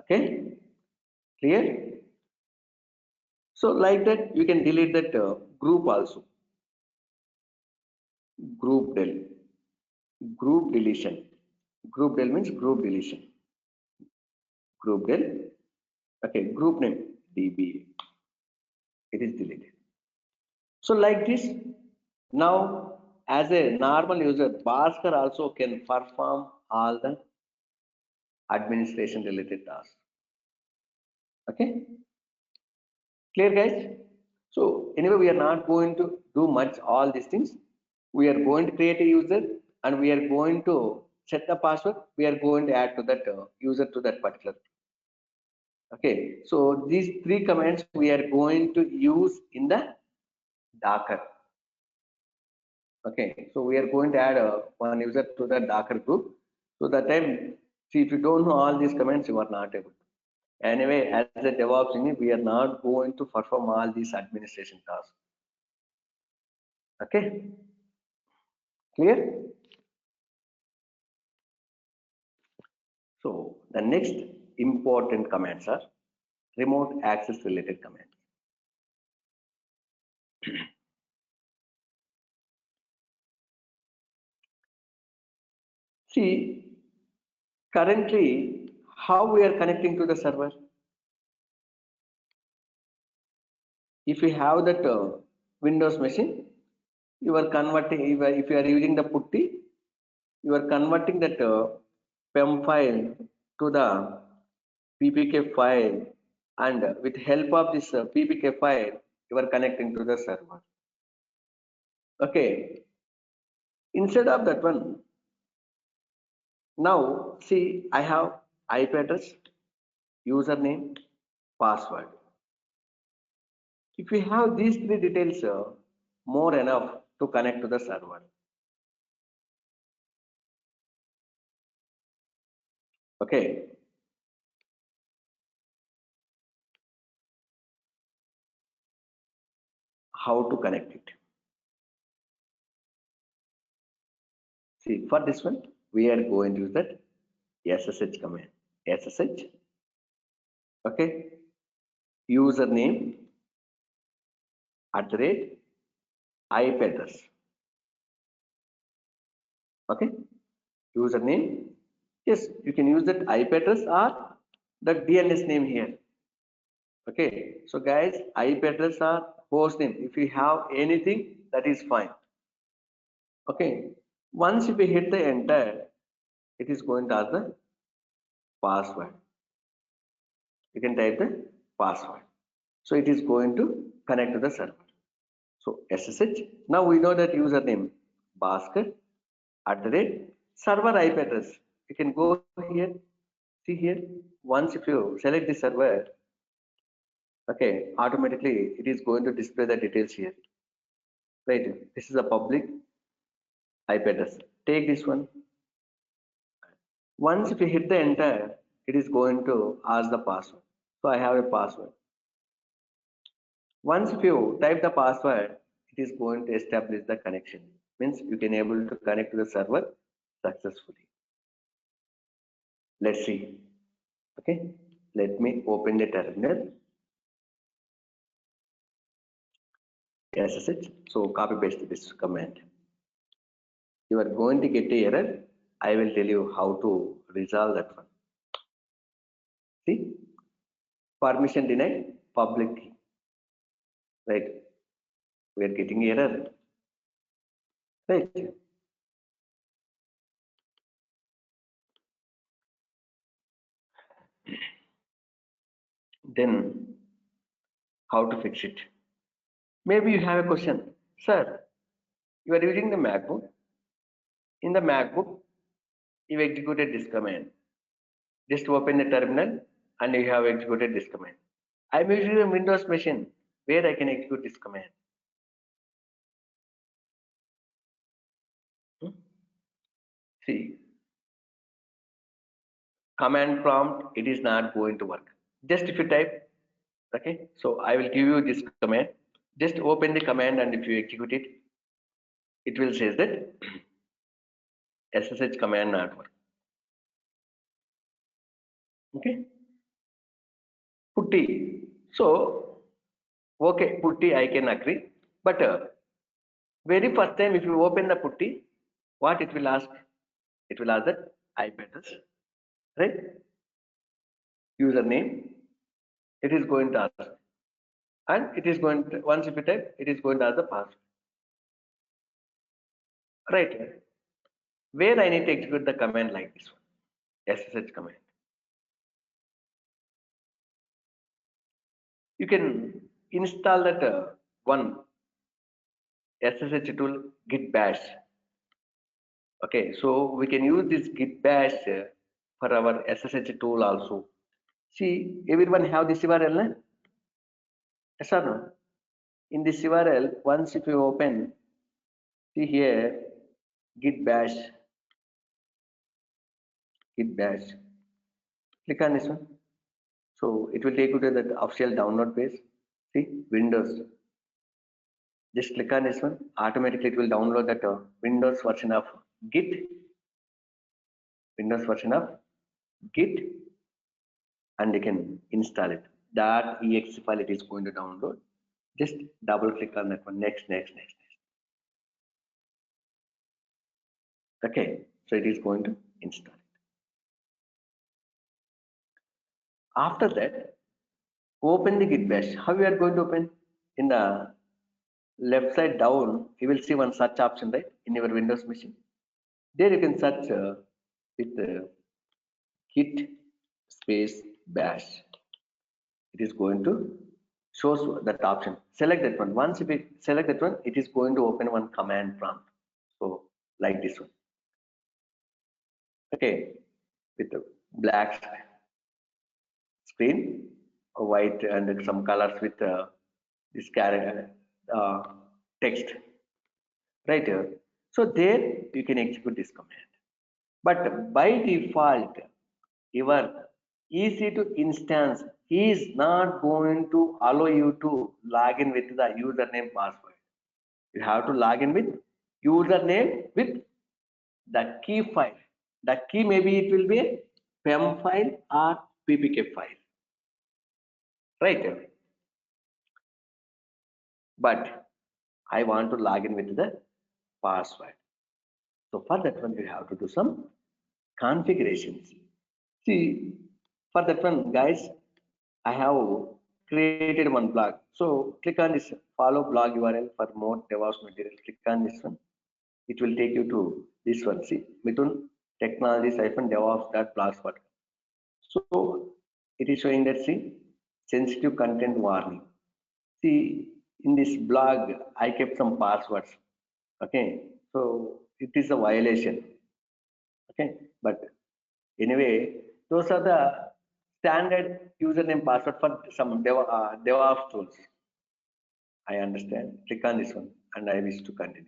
Okay, clear? So like that, you can delete that group also. Group del. Group deletion. Group del means group deletion. Group del. Okay, group name DB. It is deleted. So like this, now as a normal user, Bhaskar also can perform all the administration related tasks. Okay, clear guys? So anyway, we are not going to do much all these things. We are going to create a user and we are going to set the password. We are going to add to that user to that particular. Okay, so these three commands we are going to use in the Docker. Okay, so we are going to add one user to the Docker group. So that time, see if you don't know all these commands, you are not able to. Anyway, as a DevOps engineer, we are not going to perform all these administration tasks. Okay, clear? So the next important commands are remote access related commands. See, currently, how we are connecting to the server? If you have that Windows machine, you are converting, if you are using the putty, you are converting that PEM file to the PPK file, and with help of this PPK file, you are connecting to the server. Okay, instead of that one, now see, I have IP address, username, password. If you have these three details, more enough to connect to the server. Okay, how to connect it? See, for this one, we are going to use that SSH command. SSH, okay, username @ IP address. Okay, username. Yes, you can use that IP address or the DNS name here. Okay, so guys, IP address or host name. If you have anything, that is fine. Okay, once if you hit the enter, it is going to ask the password. You can type the password. So it is going to connect to the server. So SSH. Now we know that username Bhaskar @ server IP address. You can go here. See here. Once if you select the server, okay, automatically it is going to display the details here. Right. This is a public IP address. Take this one. Once if you hit the enter, it is going to ask the password. So I have a password. Once if you type the password, it is going to establish the connection. Means you can able to connect to the server successfully. Let's see. Okay, let me open the terminal. SSH. So copy paste this command. You are going to get a error. I will tell you how to resolve that one. See, permission denied, public key. Right, we are getting error. Right. Then how to fix it? Maybe you have a question, sir. You are using the MacBook. In the MacBook, you executed this command. Just open the terminal and you have executed this command. I'm using a Windows machine where I can execute this command. Hmm? See, command prompt, it is not going to work. Just if you type, okay, so I will give you this command. Just open the command and if you execute it, it will say that SSH command not work. Okay, putty. So Okay, putty, I can agree. But very first time, if you open the putty, what it will ask? It will ask that IP address, right? Username. It is going to ask, and it is going to, once if you type, it is going to ask the password, right? Where I need to execute the command like this one, SSH command. You can install that one SSH tool git bash. Okay, so we can use this git bash for our SSH tool also. See, everyone have this URL, na? Yes or no? In this URL, once if you open, see here, git bash, git bash. Click on this one. So it will take you to the official download page. See, Windows. Just click on this one. Automatically, it will download that Windows version of Git. Windows version of Git, and you can install it. That exe file it is going to download. Just double click on that one. Next, next, next, next. Okay, so it is going to install it. After that, open the git bash. How you are going to open? In the left side down, you will see one search option, right, in your Windows machine. There you can search with git space bash. It is going to show that option. Select that one. Once if you select that one, it is going to open one command prompt. So like this one. Okay, with the black screen, white and some colors with this character text right here. So there you can execute this command. But by default, your EC2 instance is not going to allow you to log in with the username password. You have to log in with username with the key file. The key maybe it will be a PEM file or PPK file, right? But I want to log in with the password. So for that one, you have to do some configurations. See, for that one, guys, I have created one blog. So click on this follow blog URL for more DevOps material. Click on this one. It will take you to this one. See, Mithun technologies-devops.blogspot. So it is showing that, see, sensitive content warning. See, in this blog, I kept some passwords. Okay, so it is a violation. Okay, but anyway, those are the standard username password for some DevOps tools. I understand. Click on this one, and I wish to continue.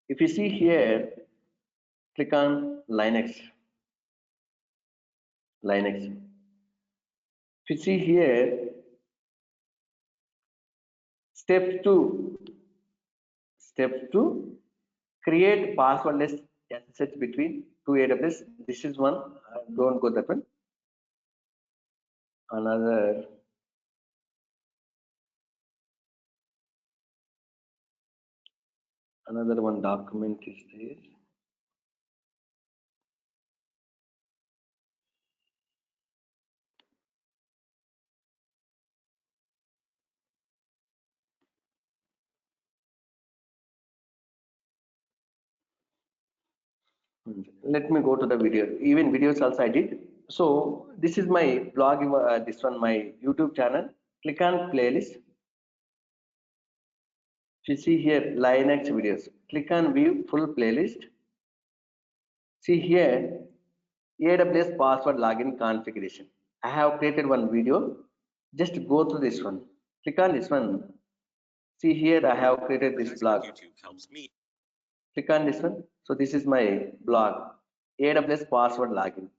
If you see here, click on Linux. Linux. If you see here, step two, create passwordless SSH between two AWS. This is one. Don't go that one. Another one document is there. Let me go to the video. Even videos also I did. So this is my blog. This one my YouTube channel. Click on playlist. You see here Linux videos. Click on view full playlist. See here AWS password login configuration. I have created one video. Just go to this one. Click on this one. See here I have created this blog. Click on this one. So this is my blog. AWS password login.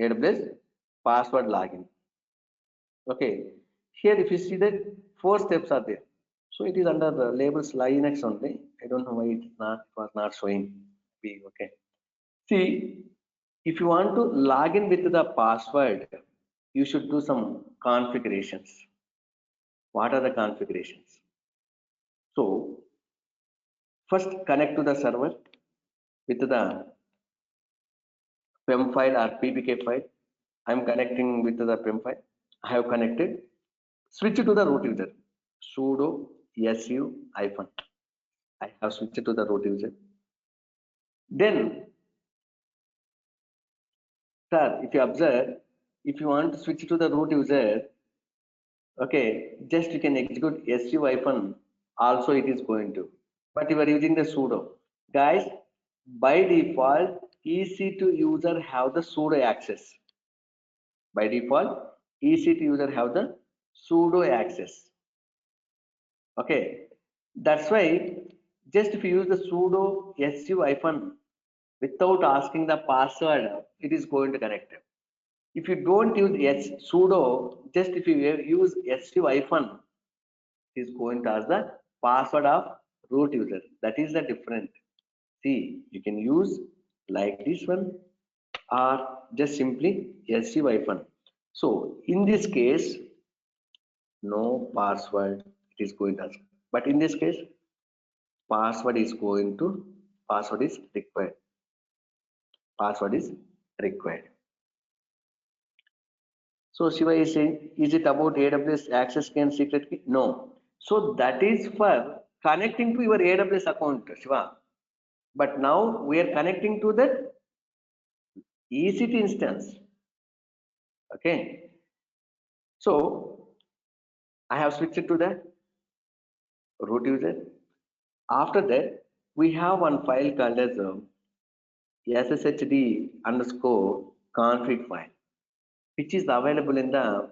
AWS password login. Okay. Here if you see that 4 steps are there. So it is under the labels Linux only. I don't know why it was not showing. Okay. See, if you want to log in with the password, you should do some configurations. What are the configurations? So first connect to the server with the PEM file or PPK file. I'm connecting with the PEM file. I have connected. Switch to the root user. Sudo su hyphen. I have switched to the root user. Then, sir, if you observe, if you want to switch to the root user, okay, just you can execute su hyphen. Also, it is going to. But you are using the sudo. Guys, by default, EC2 user have the sudo access. By default, EC2 user have the sudo access. Okay, that's why just if you use the sudo su hyphen without asking the password, it is going to connect. If you don't use sudo, just if you use su hyphen, it is going to ask the password of root user. That is the difference. See, you can use like this one or just simply su hyphen. So in this case, no password it is going to ask. But in this case, password is required. Password is required. So Shiva is saying, is it about AWS access key and secret key? No. So that is for connecting to your AWS account, Shiva. But now we are connecting to the EC2 instance. Okay. So I have switched to the root user. After that, we have one file called as sshd underscore config file, which is available in the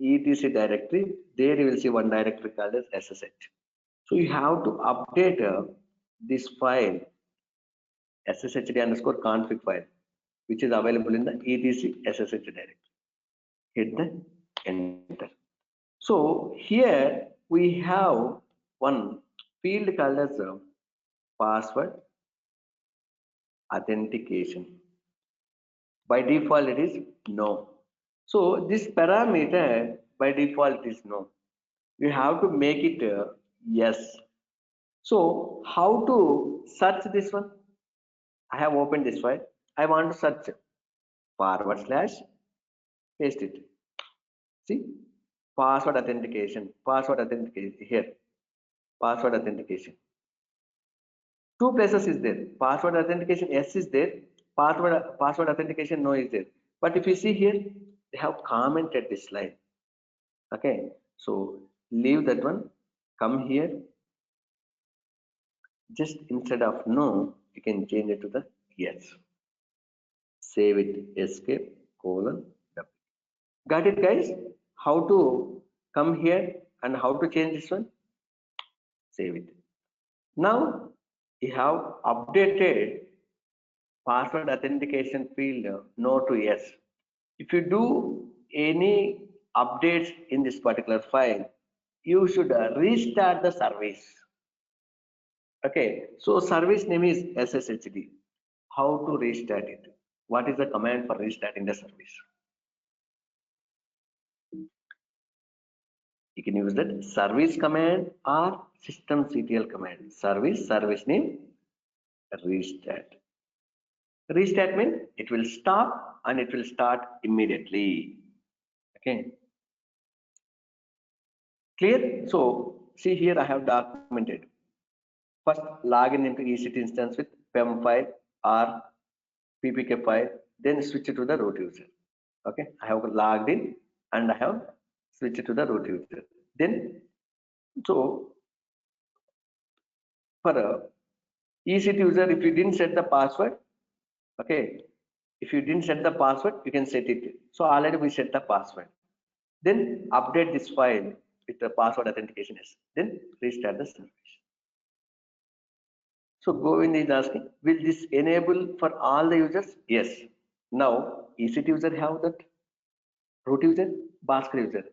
etc directory. There you will see one directory called as ssh. So you have to update this file sshd underscore config file, which is available in the etc ssh directory. Hit the enter. So here we have one field called as password authentication. By default it is no. So this parameter by default is no. You have to make it yes. So how to search this one? I have opened this file. I want to search / paste it. See, password authentication here. Password authentication. Two places is there. Password authentication yes is there. Password authentication no is there. But if you see here, they have commented this line. Okay, so leave that one. Come here. Just instead of no, you can change it to the yes. Save it. Escape colon W. Got it, guys? How to come here and how to change this one? Save it. Now you have updated password authentication field no to yes. If you do any updates in this particular file, you should restart the service. Okay, so service name is sshd. How to restart it? What is the command for restarting the service? You can use that service command or systemctl command. Service name, restart. Restart means it will stop and it will start immediately. Okay. Clear? So see here I have documented. First login into EC2 instance with PEM file or PPK file, then switch it to the root user. Okay, I have logged in and I have switched to the root user. Then so for EC2 user, if you didn't set the password, okay, if you didn't set the password, you can set it. So already we set the password. Then update this file with the password authentication is. Then restart the service. So Govind is asking, will this enable for all the users? Yes. Now EC2 user have that, root user, Bhaskar user.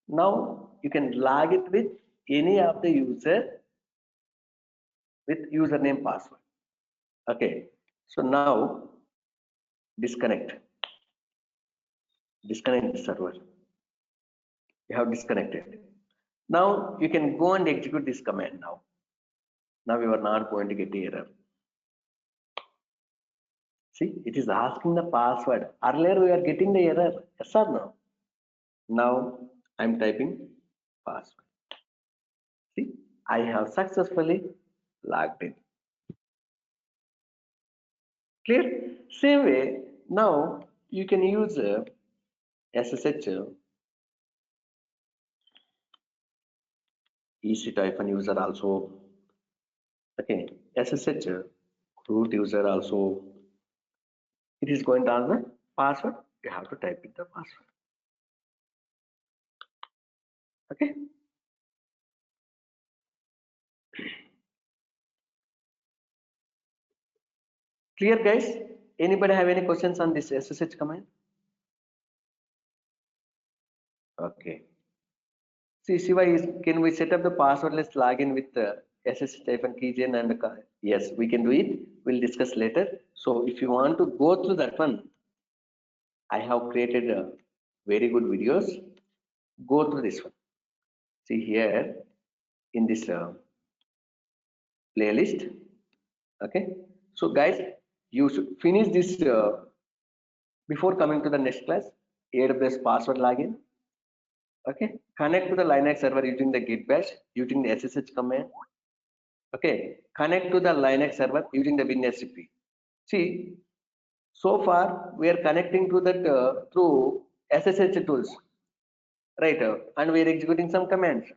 Now you can log it with any of the user with username password. Okay. So now disconnect. disconnect the server. You have disconnected. Now you can go and execute this command now. Now you are not going to get the error. See, it is asking the password. Earlier we are getting the error. Yes or no? Now I'm typing password. See, I have successfully logged in. Clear? Same way, now you can use SSH EC-user also. Okay, SSH root user also. It is going to ask the password. You have to type in the password. Okay. Clear, guys? Anybody have any questions on this SSH command? Okay. See, Shiva, can we set up the passwordless login with SSH-keygen and yes, we can do it. We'll discuss later. So if you want to go through that one, I have created very good videos. Go through this one. See here in this playlist. Okay. So guys, you should finish this before coming to the next class. AWS password login. Okay. Connect to the Linux server using the git bash, using the SSH command. Okay. Connect to the Linux server using the WinSCP. See, so far we are connecting to that through SSH tools, right? And we are executing some commands.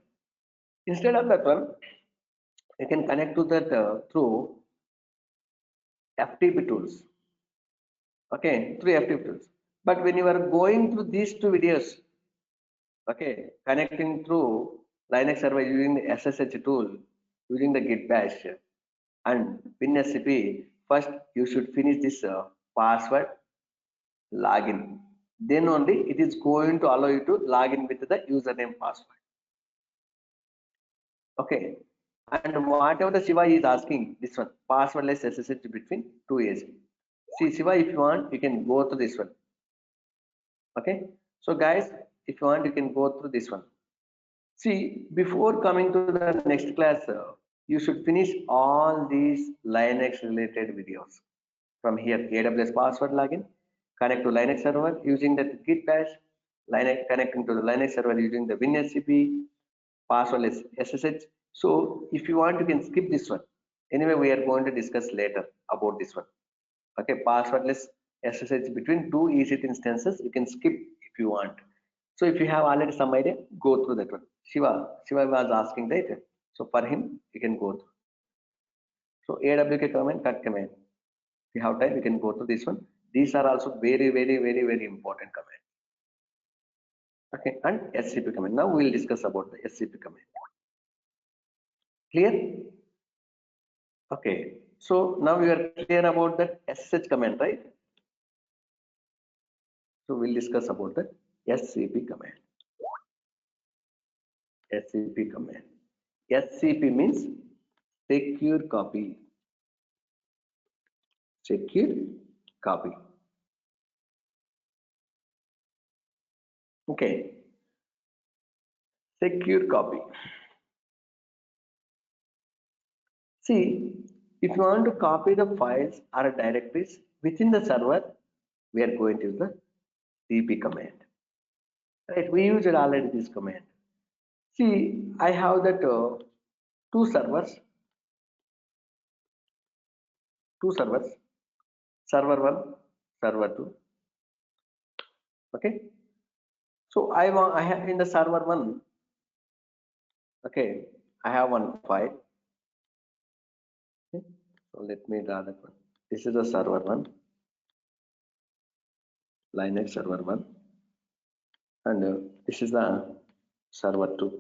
Instead of that one, you can connect to that through FTP tools. Okay, through FTP tools. But when you are going through these two videos, okay, connecting through Linux server using the SSH tool, using the git bash and WinSCP, first you should finish this password login. Then only it is going to allow you to log in with the username password. Okay. And whatever the Shiva is asking, this one, passwordless SSH between two A's. See, Shiva, if you want, you can go to this one. Okay. So guys, if you want, you can go through this one. See, before coming to the next class, you should finish all these Linux related videos. From here, AWS password login, connect to Linux server using the git bash, Linux, connecting to the Linux server using the WinSCP, passwordless SSH. So if you want, you can skip this one. Anyway, we are going to discuss later about this one. Okay, passwordless SSH between two EC2 instances, you can skip if you want. So if you have already some idea, go through that one. Shiva was asking that. So for him, you can go through. So AWK command, cut command. If you have time, you can go through this one. These are also very, very, very, very important commands. Okay, and SCP command. Now we will discuss about the SCP command. Clear? Okay. So now we are clear about that SSH command, right? So we'll discuss about the SCP command. SCP command. SCP means secure copy. Secure copy. Okay. Secure copy. See, if you want to copy the files or directories within the server, we are going to use the cp command. Right? We used already this command. See, I have that two servers, server one, server two. Okay. So I have in the server one. Okay, I have one file. Okay. So let me draw that one. This is the server one, Linux server one, and this is the server two,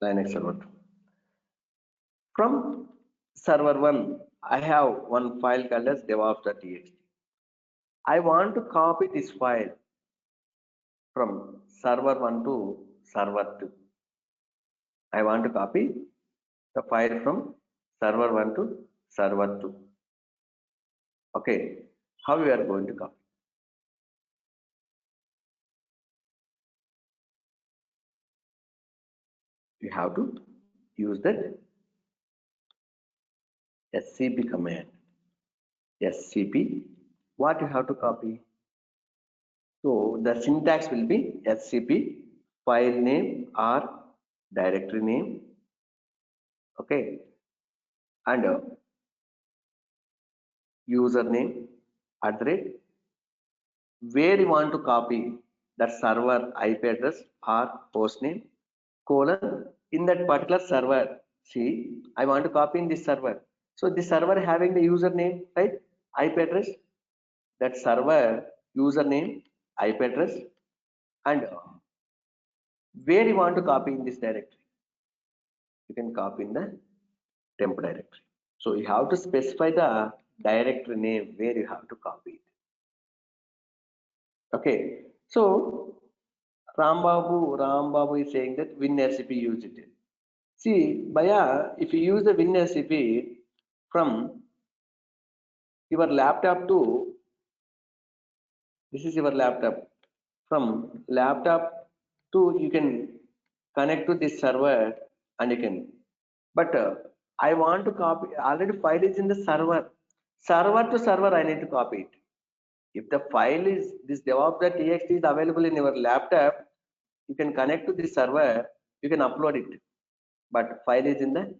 Linux server two. From server one, I have one file called as devops.txt. I want to copy this file from server one to server two. I want to copy the file from server one to server two. Okay. How you are going to copy? You have to use that scp command. scp, what you have to copy? So the syntax will be scp file name or directory name, okay, and username at the rate where you want to copy that server IP address or host name colon in that particular server. See, I want to copy in this server. So this server having the username, right? IP address, that server username, IP address, and where you want to copy in this directory. You can copy in the temp directory. So you have to specify the directory name where you have to copy it. Okay. So Rambabu is saying that WinSCP use it. See, Baya, if you use the WinSCP from your laptop to, this is your laptop, from laptop to you can connect to this server and you can, but I want to copy, already file is in the server. Server to server, I need to copy it. If the file is, this devops.txt is available in your laptop, you can connect to this server, you can upload it. But file is in the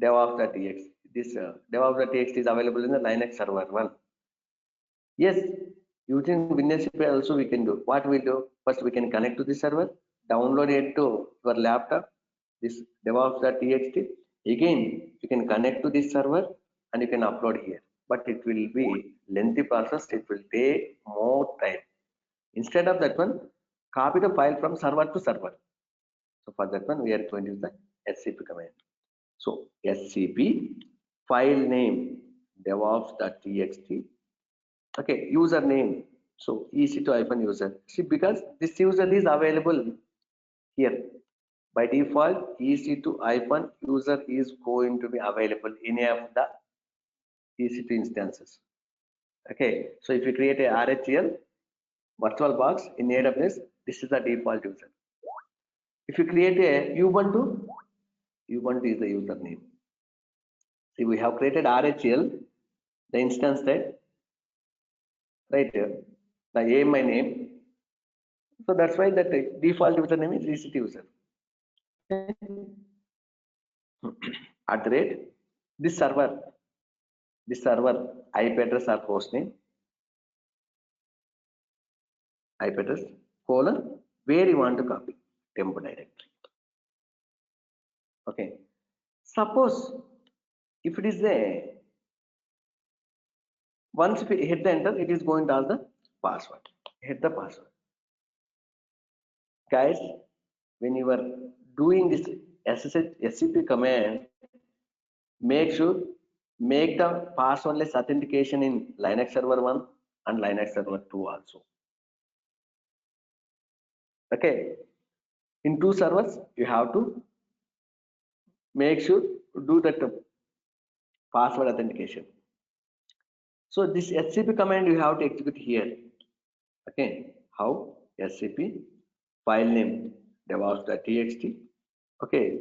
devops.txt. This devops.txt is available in the Linux server one. Yes, using WinSCP also we can do. What we do? First we can connect to the server, download it to your laptop, this devops.txt. Again, you can connect to this server and you can upload here. But it will be lengthy process. It will take more time. Instead of that one, copy the file from server to server. So for that one, we are going to use the scp command. So scp file name devops.txt. Okay, username. So EC2-user. See, because this user is available here. By default, EC2-user is going to be available in any of the EC2 instances. Okay, so if you create a RHEL virtual box in AWS, this is the default user. If you create a Ubuntu, Ubuntu is the username. See, we have created RHEL, the instance that, right here, the AMI name. So that's why that default username is EC2 user. At the rate, this server IP address or host name, IP address, colon, where you want to copy, temp directory. Okay. Suppose if it is a, once we hit the enter, it is going to ask the password. Hit the password. Guys, when you are doing this scp command, make the passwordless authentication in Linux server 1 and Linux server 2 also. Okay, in two servers you have to make sure do that password authentication. So this scp command you have to execute here. Okay, how? Scp file name devops.txt. Okay,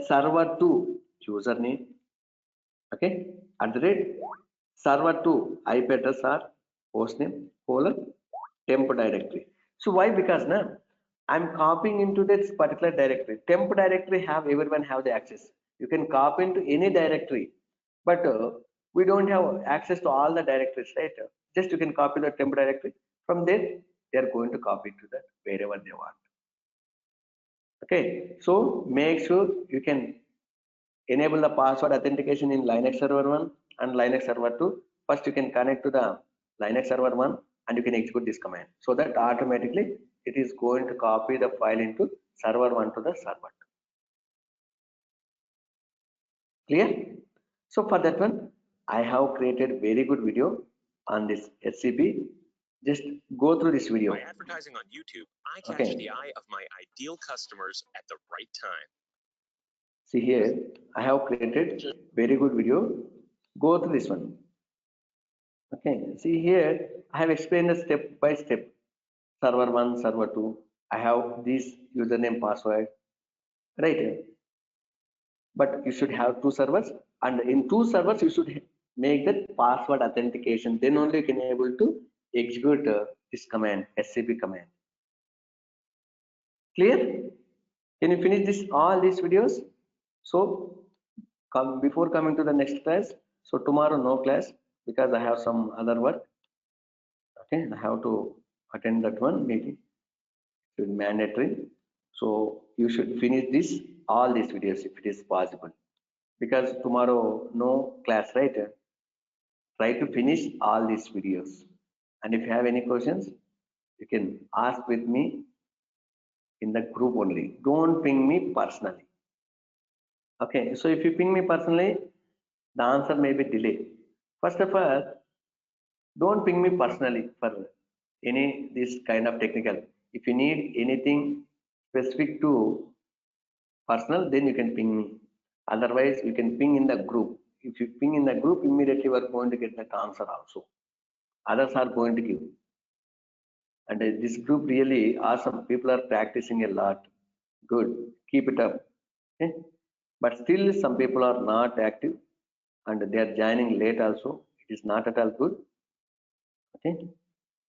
server 2 username. Okay, at the rate server 2 IP address or hostname colon temp directory. So why? Because now I'm copying into this particular directory. Temp directory have, everyone have the access. You can copy into any directory, but we don't have access to all the directories, right? Just you can copy the temp directory. From there, they are going to copy to that wherever they want. Okay, so make sure you can enable the password authentication in Linux server 1 and Linux server 2. First, you can connect to the Linux server 1 and you can execute this command, so that automatically it is going to copy the file into server 1 to the server 2. Clear? So for that one, I have created very good video on this scp. Just go through this video. By advertising on YouTube, I catch the eye of my ideal customers at the right time. See here, I have created very good video. Go through this one. Okay, see here, I have explained the step by step. Server 1, server 2. I have this username password, right? But you should have two servers, and in two servers you should make that password authentication. Then only you can able to execute this command, SCP command. Clear? Can you finish this all these videos? So come before coming to the next class. So tomorrow no class because I have some other work. Okay, I have to attend that one meeting. It's mandatory. So you should finish this all these videos if it is possible. Because tomorrow no class, right? Try to finish all these videos. And if you have any questions, you can ask with me in the group only. Don't ping me personally. Okay, so if you ping me personally, the answer may be delayed. First of all, don't ping me personally for any this kind of technical. If you need anything specific to personal, then you can ping me. Otherwise, you can ping in the group. If you ping in the group, immediately you are going to get that answer also. Others are going to give. And this group really awesome. People are practicing a lot. Good. Keep it up. Okay? But still, some people are not active and they are joining late also. It is not at all good. Okay?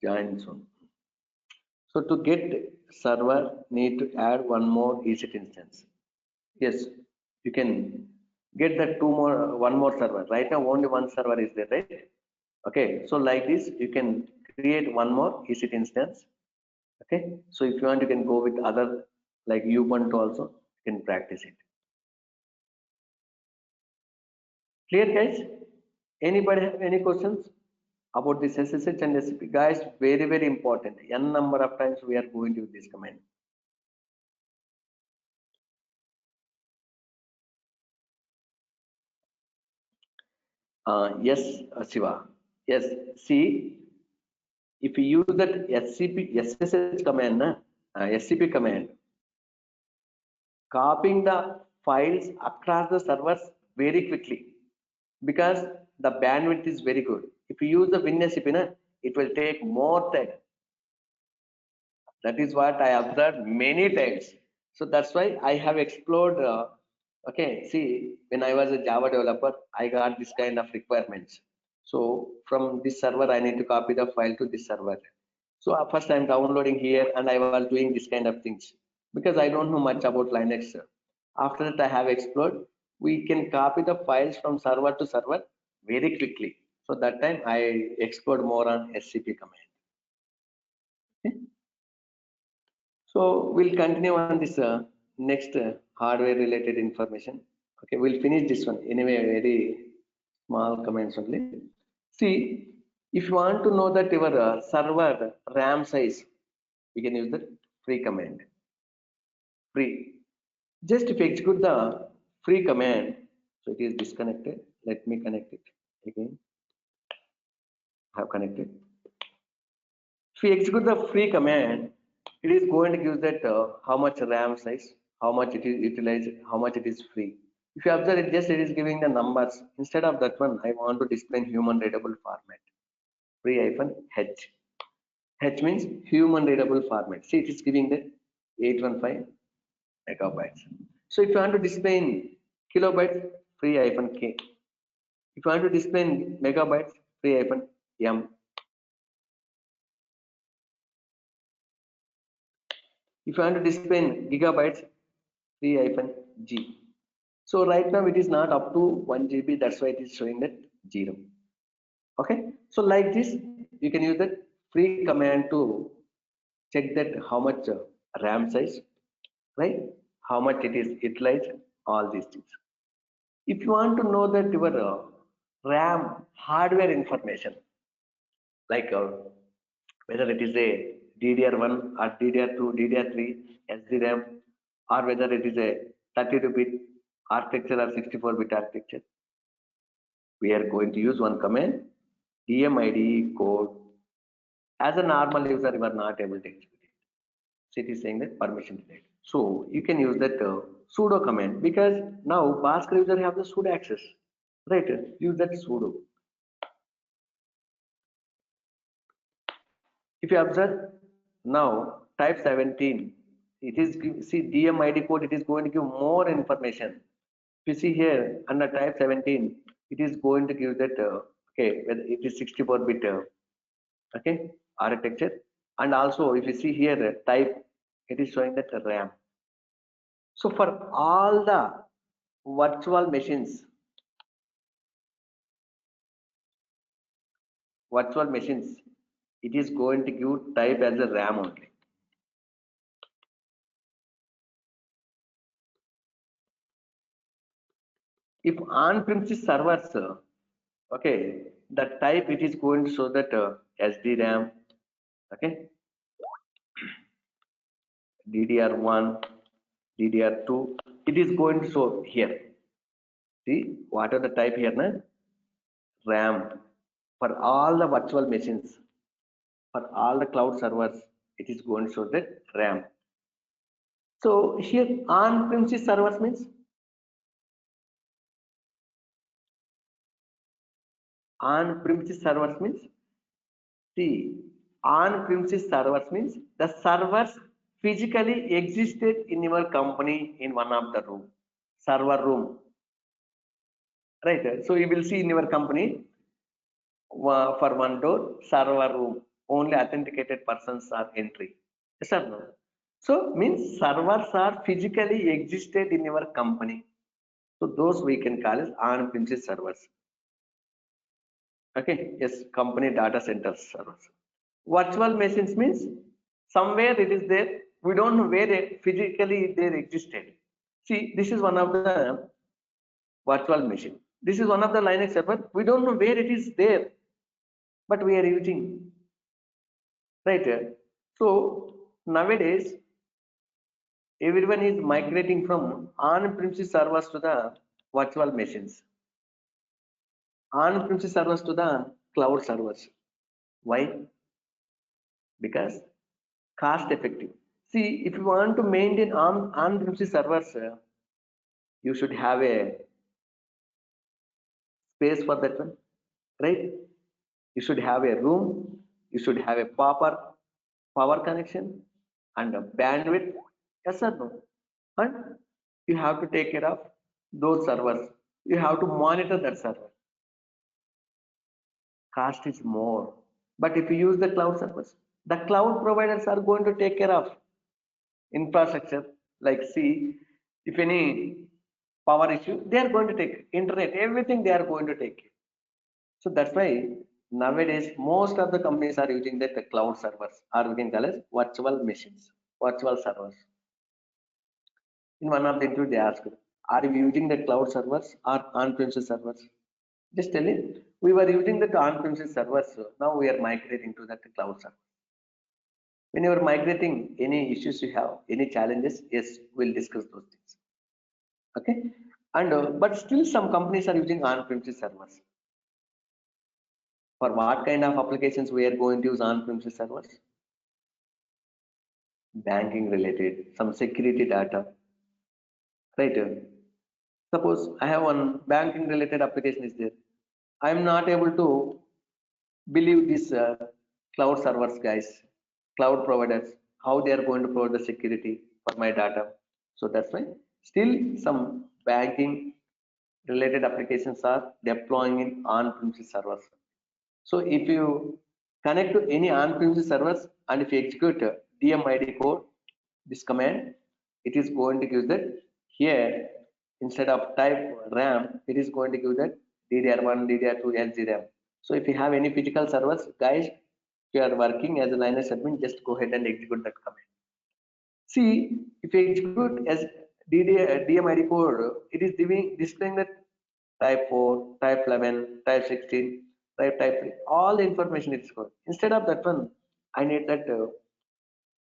Join soon. So to get server, need to add one more EC2 instance. Yes, you can get that one more server. Right now, only one server is there, right? Okay, so like this, you can create one more EC2 instance. Okay, so if you want, you can go with other like Ubuntu also. You can practice it. Clear, guys? Anybody have any questions about this SSH and SCP? Guys, very, very important. N number of times we are going to use this command. Yes, Shiva. Yes, see, if you use that SSH command, SCP command, copying the files across the servers very quickly because the bandwidth is very good. If you use the WinSCP, it will take more time. That is what I observed many times. So that's why I have explored. Okay, see, when I was a Java developer, I got this kind of requirements. So from this server, I need to copy the file to this server. So first I'm downloading here and I was doing this kind of things because I don't know much about Linux. After that, I have explored. We can copy the files from server to server very quickly. So that time I explored more on SCP command. Okay. So we'll continue on this next hardware related information. Okay, we'll finish this one anyway. Very small comments only. See, if you want to know that your server RAM size, we can use the free command. Free. Just if you execute the free command, so it is disconnected. Let me connect it again. Have connected. If we execute the free command, it is going to give that how much RAM size, how much it is utilized, how much it is free. If you observe it, just it is giving the numbers. Instead of that one, I want to display in human readable format. Free-H. H means human readable format. See, it is giving the 815 megabytes. So if you want to display in kilobytes, free-K. If you want to display in megabytes, free-M. If you want to display in gigabytes, free-G. So right now it is not up to 1 GB. That's why it is showing that 0. Okay. So like this, you can use that free command to check that how much RAM size, right? How much it is utilized, all these things. If you want to know that your RAM hardware information, like whether it is a DDR1 or DDR2, DDR3, SDRAM, or whether it is a 32-bit architecture or 64-bit architecture, we are going to use one command, DMIDE code. As a normal user, you are not able to execute it. So it is saying that permission denied. So you can use that sudo command because now Bhaskar user have the sudo access, right? Use that sudo. If you observe now type 17, it is see DMID code, it is going to give more information. If you see here under type 17, it is going to give that okay, whether it is 64-bit okay architecture, and also if you see here type, it is showing that RAM. So for all the virtual machines, it is going to give type as a RAM only. If on-premises servers, okay, the type it is going to show that SDRAM, okay, DDR1, DDR2, it is going to show here. See what are the type here, na? RAM. For all the virtual machines, for all the cloud servers, it is going to show that RAM. So here on-premises servers means see, on-premises servers means the servers physically existed in your company in one of the room, server room, right? So you will see in your company for one door, server room, only authenticated persons are entry. Yes or no? So means servers are physically existed in your company. So those we can call as on-premises servers. Okay, yes, company data center servers. Virtual machines means somewhere it is there. We don't know where it physically there existed. See, this is one of the virtual machine. This is one of the Linux server. We don't know where it is there, but we are using, right? So nowadays, everyone is migrating from on-premises servers to the virtual machines, on-premises servers to the cloud servers. Why? Because cost effective. See, if you want to maintain on-premises servers, you should have a space for that one, right? You should have a room, you should have a proper power connection and a bandwidth, yes or no? And you have to take care of those servers. You have to monitor that server. Cost is more. But if you use the cloud servers, the cloud providers are going to take care of infrastructure. Like see, if any power issue, they are going to take internet, everything they are going to take care. So that's why nowadays most of the companies are using the cloud servers, or we can call as virtual machines, virtual servers. In one of the interview they asked, are you using the cloud servers or on-premises servers? Just tell it, we were using the on-premises servers, so now we are migrating to the cloud server. When you are migrating, any issues you have, any challenges, yes, we'll discuss those things. Okay, and but still some companies are using on-premises servers. For what kind of applications we are going to use on-premises servers? Banking related, some security data, right? Suppose I have one banking related application is there. I am not able to believe this cloud servers guys, cloud providers, how they are going to provide the security for my data. So that's why still some banking related applications are deploying in on-premises servers. So if you connect to any on-premises servers and if you execute DMID code, this command, it is going to give that here instead of type RAM, it is going to give that DDR1, DDR2, SDRAM. So if you have any physical servers, guys, if you are working as a Linux admin, just go ahead and execute that command. See, if you execute as DMID code, it is displaying that type 4, type 11, type 16, type 3, all the information is good. Instead of that one, I need that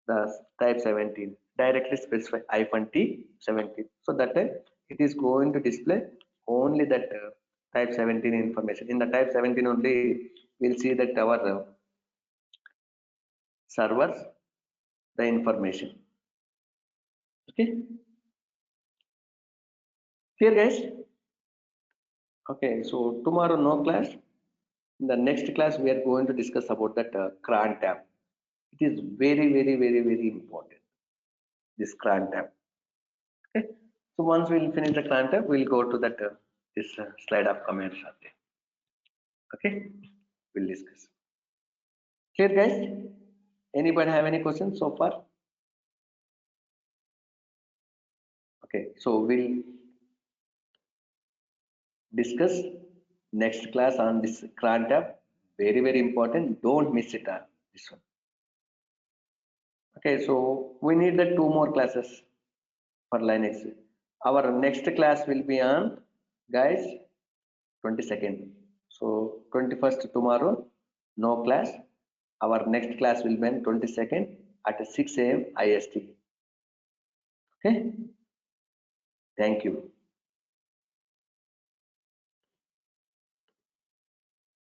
the type 17, directly specify -T 17. So that time it is going to display only that type 17 information. In the type 17 only, we'll see that our servers, the information. Okay, here guys. Okay, so tomorrow no class. In the next class, we are going to discuss about that cron tab. It is very important, this cran tab. Okay, so once we'll finish the cran tab, we'll go to that this slide of comments are there. Okay, we'll discuss. Clear, guys? Anybody have any questions so far? Okay, so we'll discuss next class on this cran tab. Very important. Don't miss it. This one. Okay, so we need the 2 more classes for Linux. Our next class will be on, guys, 22nd. So 21st tomorrow, no class. Our next class will be on 22nd at 6 a.m. IST. Okay, thank you.